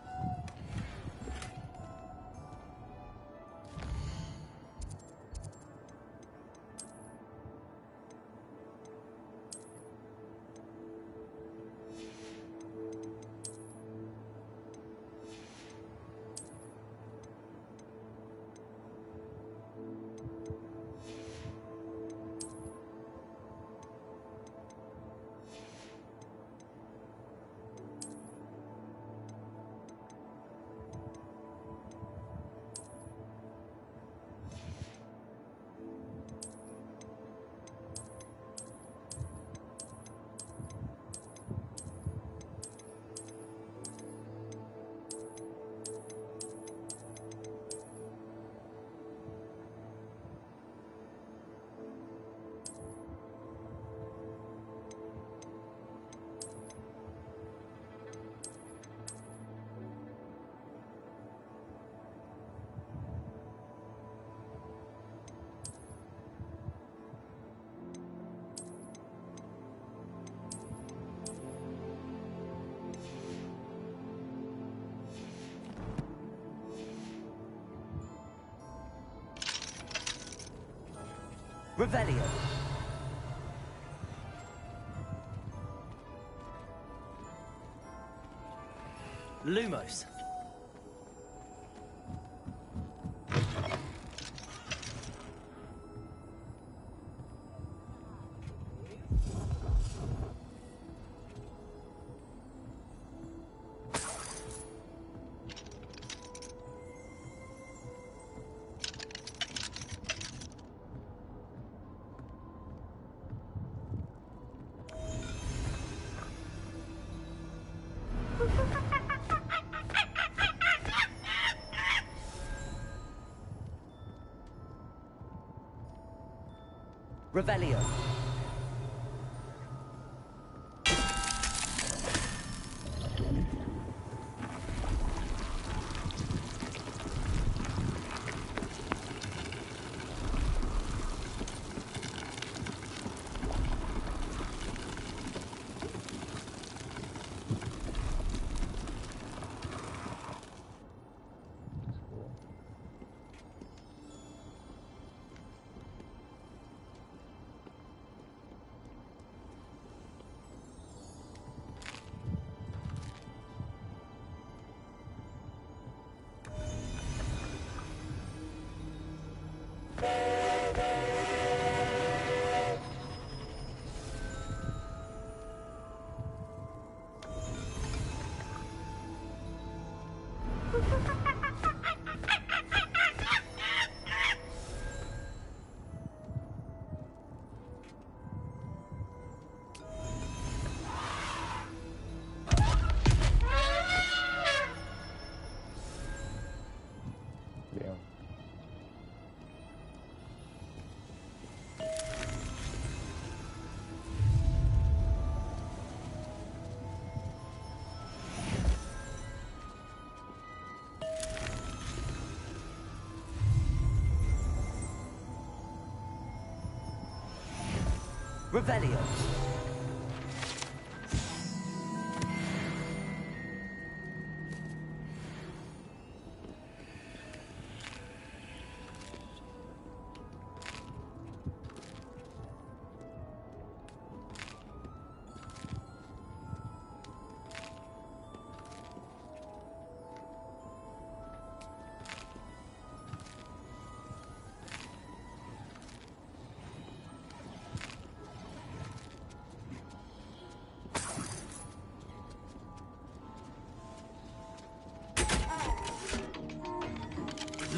S21: Revelio. Lumos. Revelio. Revelio.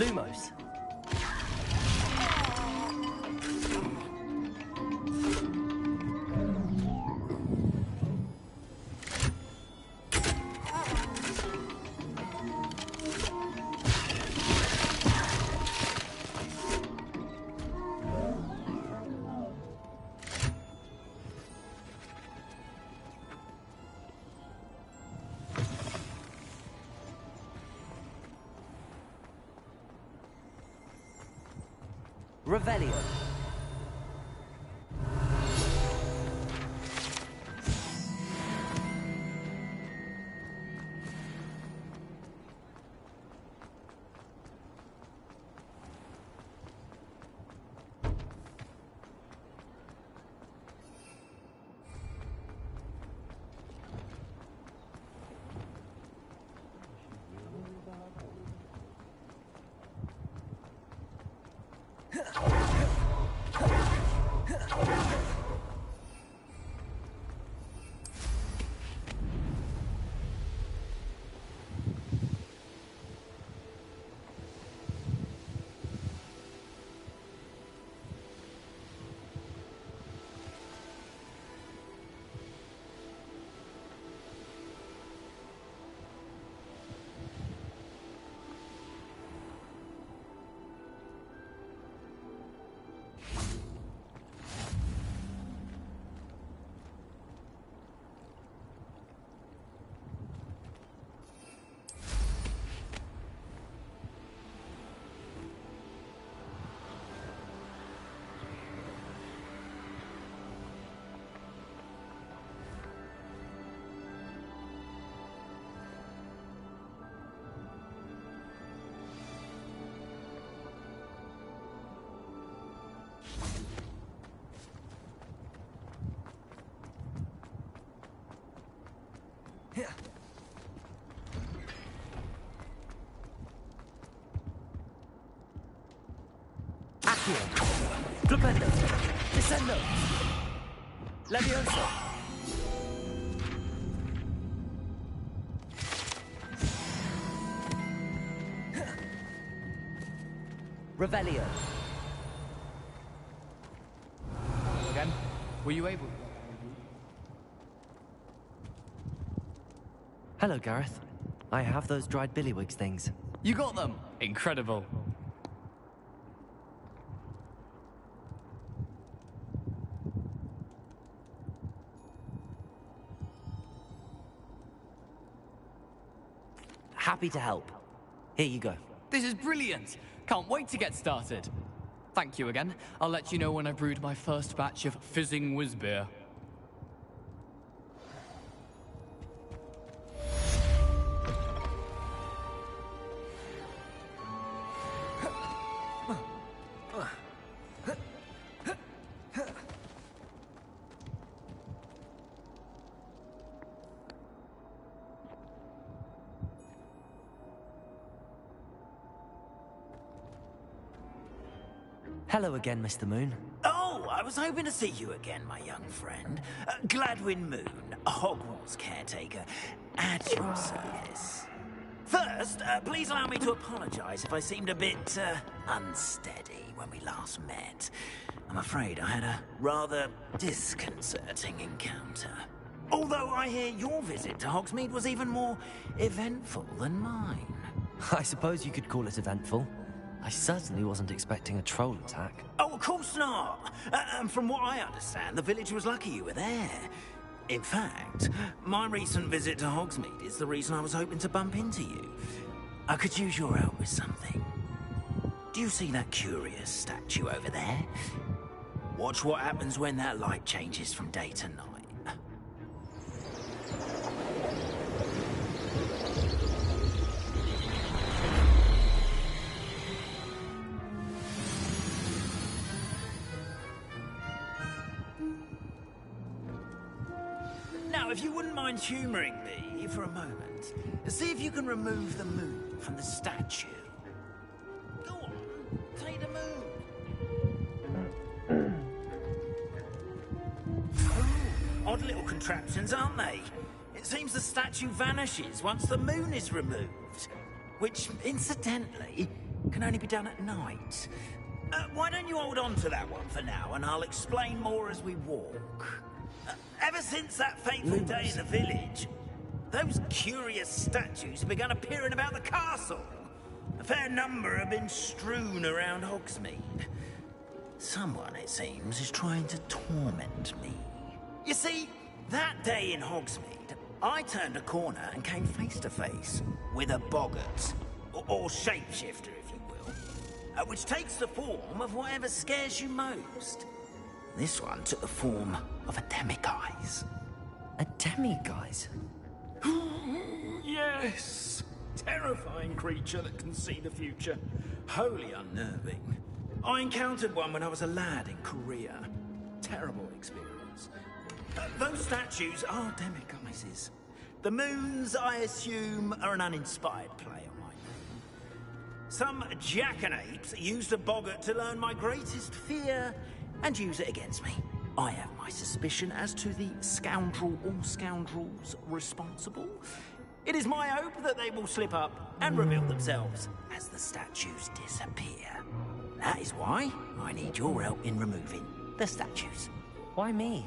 S21: Lumos. Revelio. Accio. Flipendo. Descendo. Levioso. Revelio.
S20: Again, were you able?
S2: Hello, Gareth. I have those dried billywigs things.
S20: You got them? Incredible.
S2: Happy to help. Here you go.
S20: This is brilliant. Can't wait to get started. Thank you again. I'll let you know when I brewed my first batch of fizzing whiz beer.
S2: Hello again, Mr. Moon.
S3: Oh, I was hoping to see you again, my young friend. Gladwin Moon, Hogwarts caretaker, at your service. First, please allow me to apologize if I seemed a bit unsteady when we last met. I'm afraid I had a rather disconcerting encounter. Although I hear your visit to Hogsmeade was even more eventful than mine.
S2: I suppose you could call it eventful. I certainly wasn't expecting a troll attack.
S3: Oh, of course not. And from what I understand, the village was lucky you were there. In fact, my recent visit to Hogsmeade is the reason I was hoping to bump into you. I could use your help with something. Do you see that curious statue over there? Watch what happens when that light changes from day to night. Now, if you wouldn't mind humouring me for a moment, see if you can remove the moon from the statue. Go on, take the moon. Ooh, odd little contraptions, aren't they? It seems the statue vanishes once the moon is removed, which, incidentally, can only be done at night. Why don't you hold on to that one for now, and I'll explain more as we walk. Ever since that fateful day in the village, those curious statues have begun appearing about the castle. A fair number have been strewn around Hogsmeade. Someone, it seems, is trying to torment me. You see, that day in Hogsmeade, I turned a corner and came face to face with a boggart, or shapeshifter, if you will, which takes the form of whatever scares you most. This one took the form of a demiguise.
S2: A demiguise?
S3: Yes! Terrifying creature that can see the future. Wholly unnerving. I encountered one when I was a lad in Korea. Terrible experience. Those statues are demiguises. The moons, I assume, are an uninspired play on my name. Some jackanapes used a boggart to learn my greatest fear and use it against me. I have my suspicion as to the scoundrel or scoundrels responsible. It is my hope that they will slip up and reveal themselves as the statues disappear. That is why I need your help in removing the statues.
S2: Why me?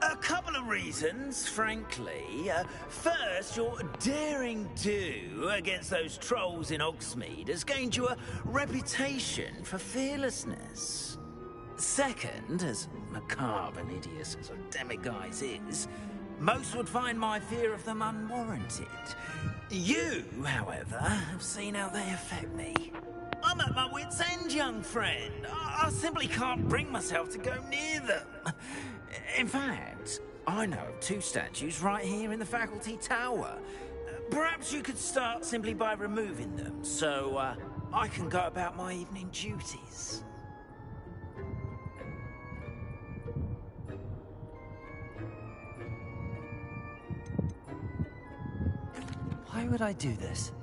S3: A couple of reasons, frankly. First, your daring do against those trolls in Hogsmeade has gained you a reputation for fearlessness. Second, as macabre and hideous as a demiguise is, most would find my fear of them unwarranted. You, however, have seen how they affect me. I'm at my wit's end, young friend. I simply can't bring myself to go near them. In fact, I know of two statues right here in the faculty tower. Perhaps you could start simply by removing them, so I can go about my evening duties.
S2: Why would I do this?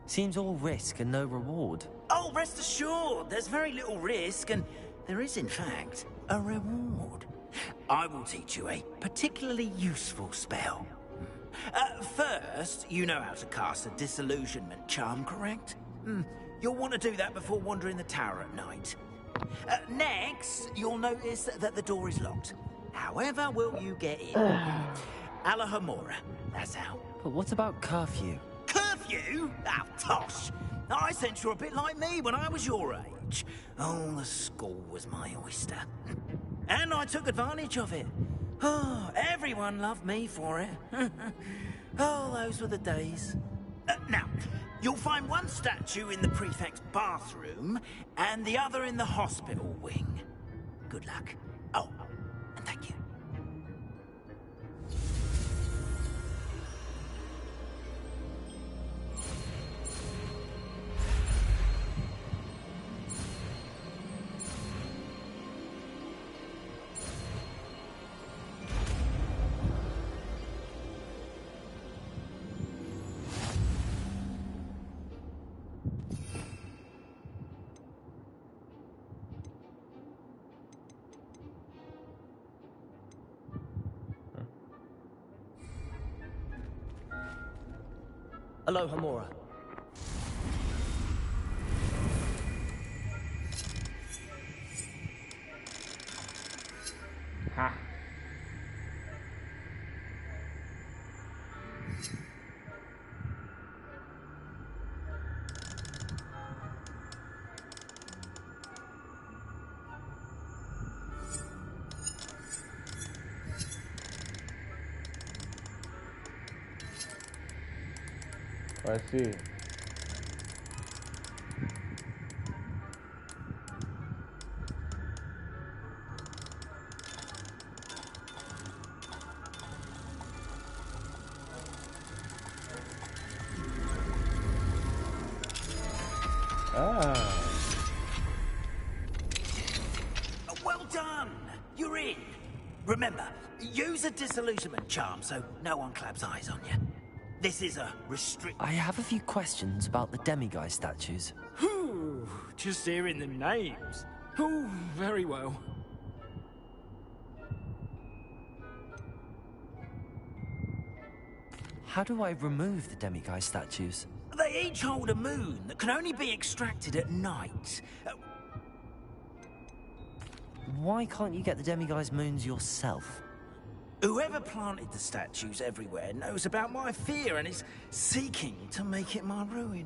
S2: Seems all risk and no reward.
S3: Oh, rest assured, there's very little risk, and there is, in fact, a reward. I will teach you a particularly useful spell. First, you know how to cast a disillusionment charm, correct? You'll want to do that before wandering the tower at night. Next, you'll notice that the door is locked. However will you get in? Alahomora, that's how.
S2: But what about curfew?
S3: Curfew? Oh, tosh. I sense you're a bit like me when I was your age. Oh, the school was my oyster. And I took advantage of it. Oh, everyone loved me for it. Oh, those were the days. Now, you'll find one statue in the prefect's bathroom and the other in the hospital wing. Good luck. Oh, and thank you.
S21: Alohomora.
S4: Ha. I see.
S3: Well done! You're in. Remember, use a disillusionment charm so no one claps eyes on you. This is a restrict...
S2: I have a few questions about the demiguise statues.
S8: Whew, just hearing the names. Oh, very well.
S2: How do I remove the demiguise statues?
S3: They each hold a moon that can only be extracted at night.
S2: Why can't you get the demiguise moons yourself?
S3: Whoever planted the statues everywhere knows about my fear and is seeking to make it my ruin.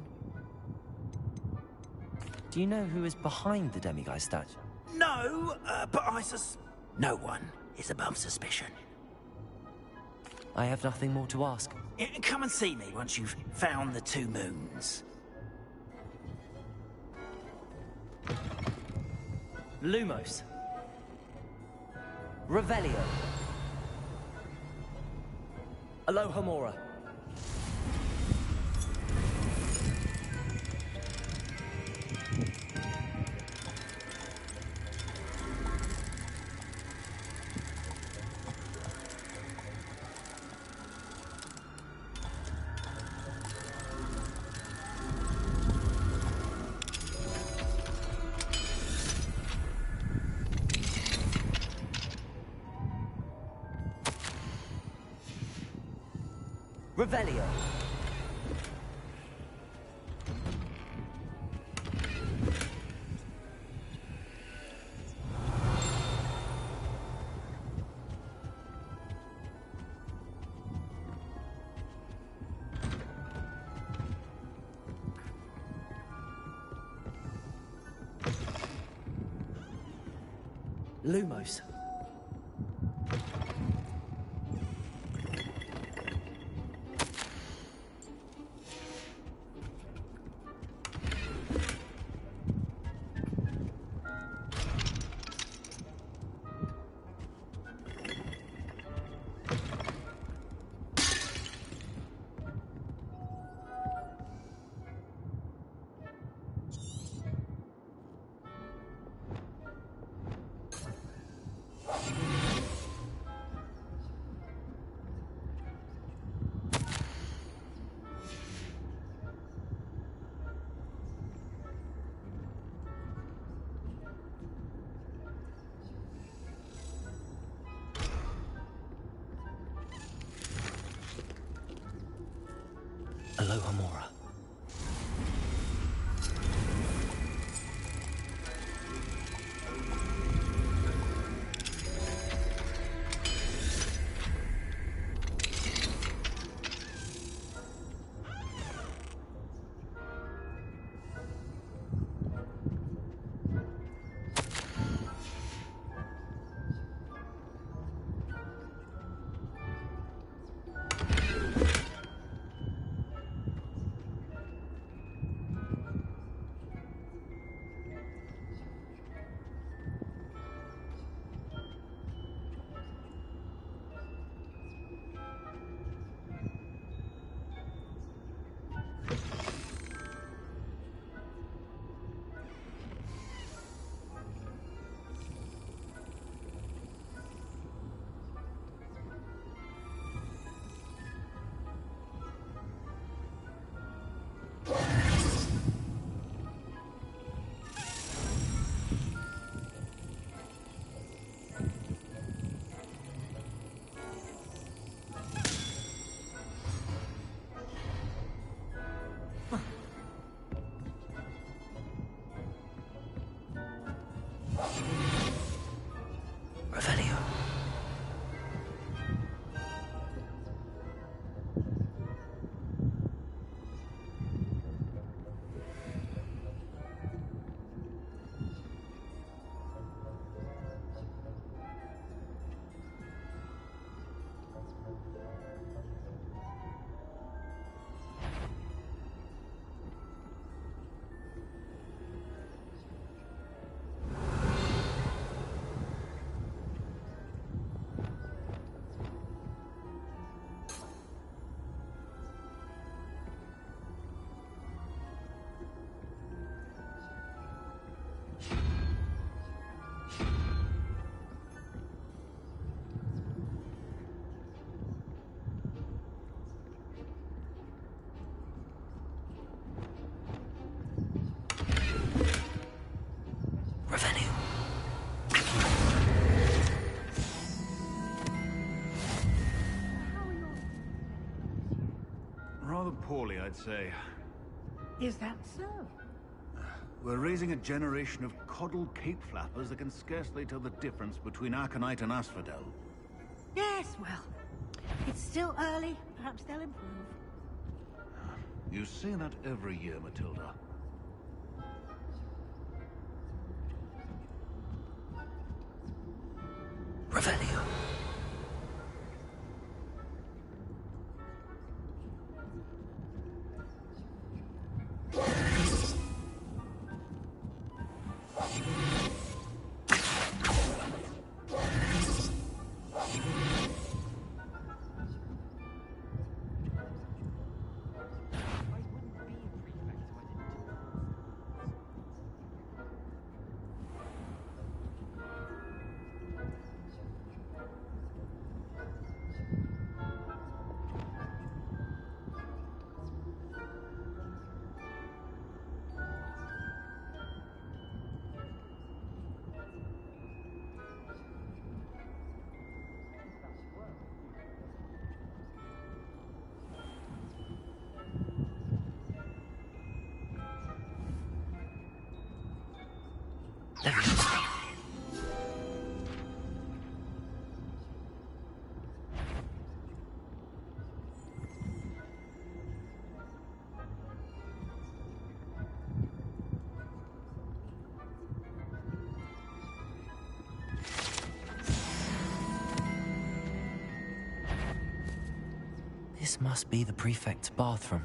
S2: Do you know who is behind the demiguise statue?
S3: No, but no one is above suspicion.
S2: I have nothing more to ask.
S3: Come and see me once you've found the two moons.
S21: Lumos. Revelio. Alohomora. Revelio. Lumos.
S2: Alohomora.
S1: Rather poorly, I'd say.
S19: Is that so?
S1: We're raising a generation of coddled cape flappers that can scarcely tell the difference between Aconite and Asphodel.
S19: Yes, well, it's still early. Perhaps they'll improve.
S1: You say that every year, Matilda.
S2: Revelio. This must be the prefect's bathroom.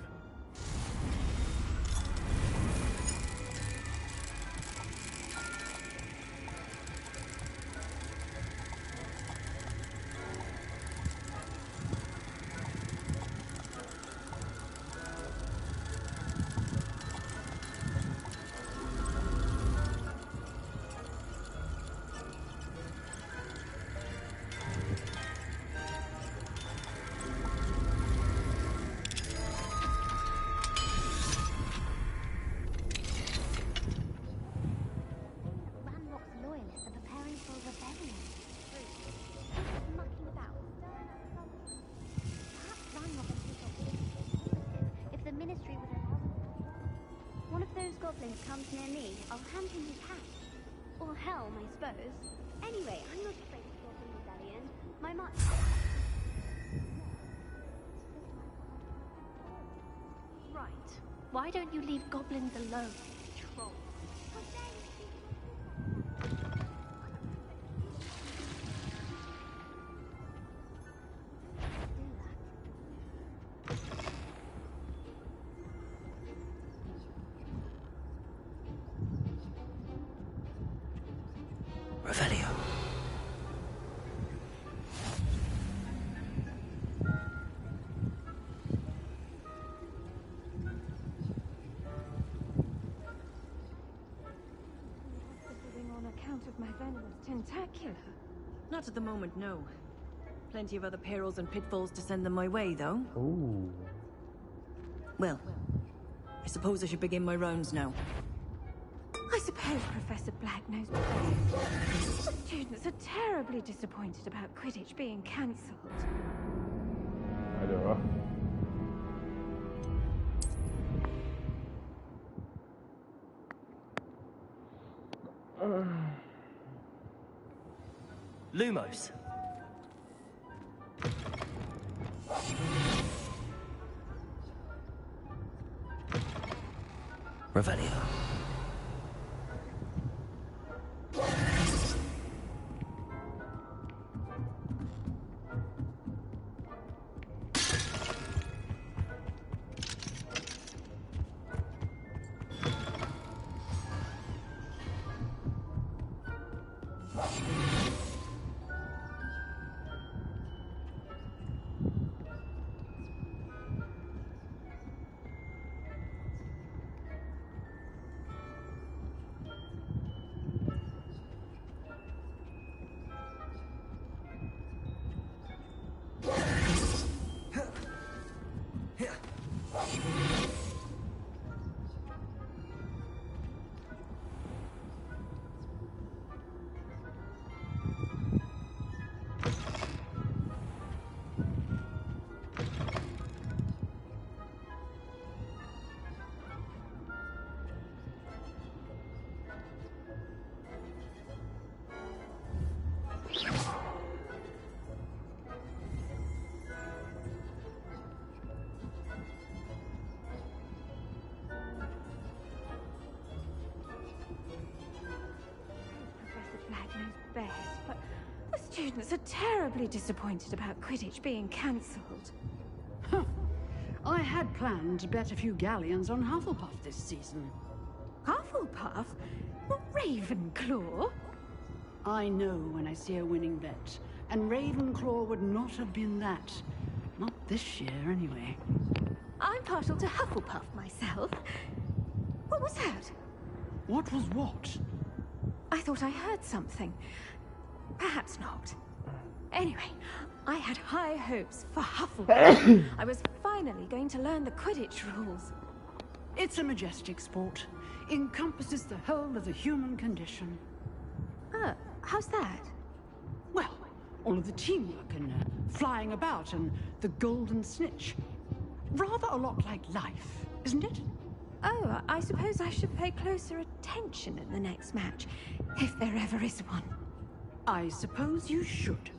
S22: Goblins comes near me, I'll hand him his hat. Or helm, I suppose. Anyway, I'm not afraid of Goblin Rebellion. My march... Right. Why don't you leave goblins alone, troll?
S2: Revelio.
S22: On account of my venomous tentacular.
S23: Not at the moment, no. Plenty of other perils and pitfalls to send them my way, though.
S4: Ooh.
S23: Well, I suppose I should begin my rounds now.
S22: I suppose Professor Black knows best. The students are terribly disappointed about Quidditch being cancelled.
S4: Aduh.
S21: Lumos.
S2: Revelio.
S22: students are terribly disappointed about Quidditch being cancelled.
S11: I had planned to bet a few galleons on Hufflepuff this season.
S22: Hufflepuff? Not Ravenclaw?
S11: I know when I see a winning bet, and Ravenclaw would not have been that. Not this year, anyway.
S22: I'm partial to Hufflepuff myself. What was that?
S11: What was what?
S22: I thought I heard something. Perhaps not. Anyway, I had high hopes for Hufflepuff. I was finally going to learn the Quidditch rules.
S11: It's a majestic sport. Encompasses the whole of the human condition.
S22: How's that?
S11: Well, all of the teamwork and flying about and the golden snitch. Rather a lot like life, isn't it?
S22: Oh, I suppose I should pay closer attention in the next match, if there ever is one.
S11: I suppose you should.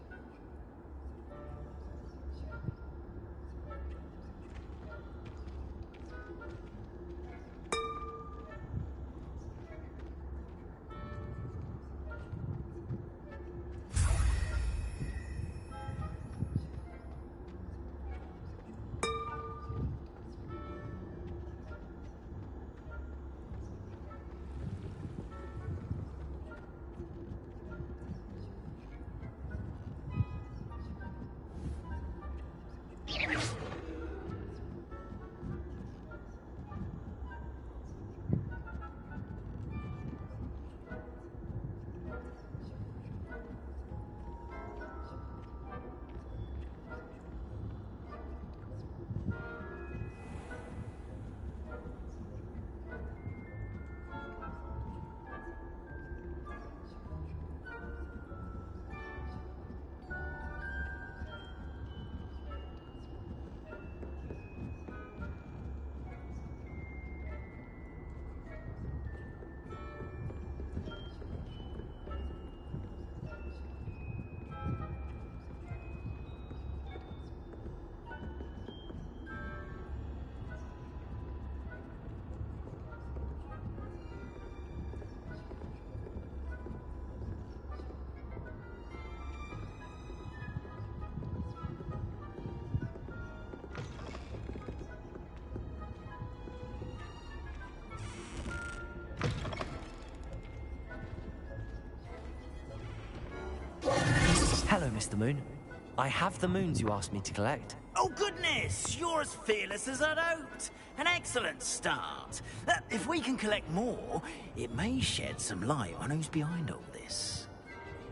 S2: Hello, Mr. Moon. I have the moons you asked me to collect.
S3: Oh, goodness! You're as fearless as I'd hoped. An excellent start. If we can collect more, it may shed some light on who's behind all this.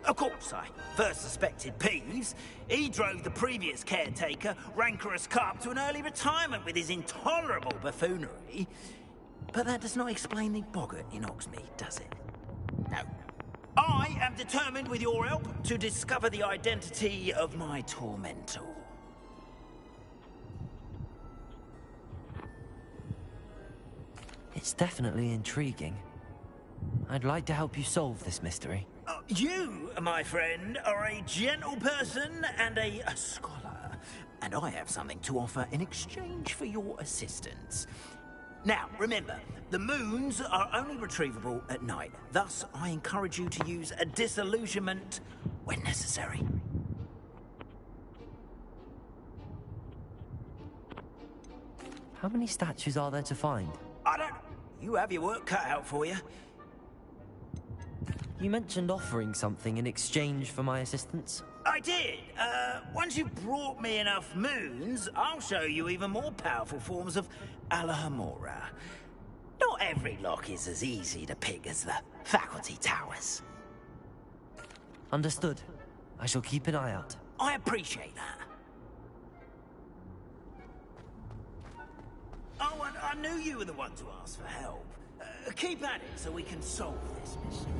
S3: Of course, I first suspected Peeves. He drove the previous caretaker, Rancorous Carp, to an early retirement with his intolerable buffoonery. But that does not explain the boggart in Hogsmeade, does it? No. I am determined, with your help, to discover the identity of my tormentor.
S2: It's definitely intriguing. I'd like to help you solve this mystery.
S3: You, my friend, are a gentle person and a scholar, and I have something to offer in exchange for your assistance. Now, remember, the moons are only retrievable at night. Thus, I encourage you to use a disillusionment when necessary.
S2: How many statues are there to find?
S3: I don't... You have your work cut out for you.
S2: You mentioned offering something in exchange for my assistance?
S3: I did. Once you've brought me enough moons, I'll show you even more powerful forms of Alohomora. Not every lock is as easy to pick as the faculty towers.
S2: Understood. I shall keep an eye out.
S3: I appreciate that. Oh, and I knew you were the one to ask for help. Keep at it so we can solve this mystery.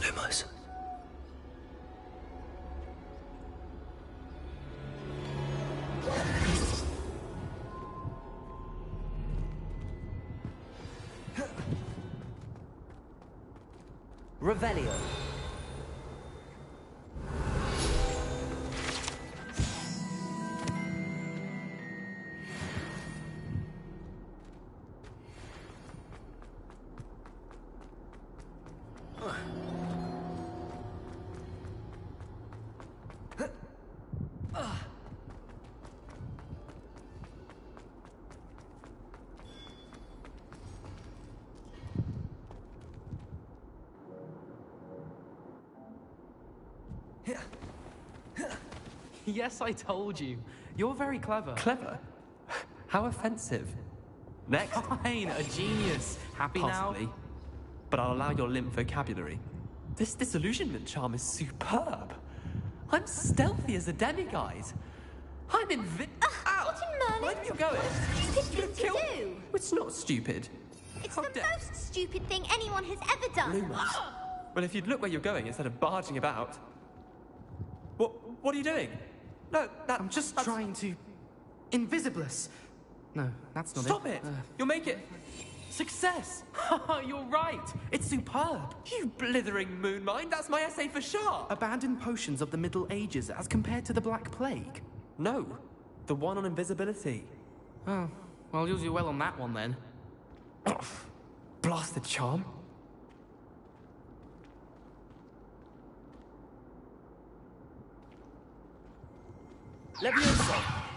S2: Lumos. Revelio.
S18: Yes, I told you. You're very clever.
S6: Clever? How offensive. Next.
S18: Fine, a genius. Happy
S6: Possibly.
S18: now?
S6: But I'll allow your limp vocabulary. This disillusionment charm is superb. I'm stealthy as a demiguise. I'm
S7: What in Merlin?
S6: Where are you going?
S7: Stupid thing to do.
S6: It's not stupid.
S7: It's the most stupid thing anyone has ever done.
S6: Well, if you'd look where you're going instead of barging about. What are you doing? No,
S18: I'm just trying to... Invisibless. No, that's not
S6: Stop it! You'll make it.
S18: Success! You're right! It's superb!
S6: You blithering moon mind, that's my essay for sharp!
S18: Abandoned potions of the Middle Ages as compared to the Black Plague?
S6: No, the one on invisibility.
S18: Oh, well, you'll do well on that one then.
S6: Blasted charm.
S21: Leviosa!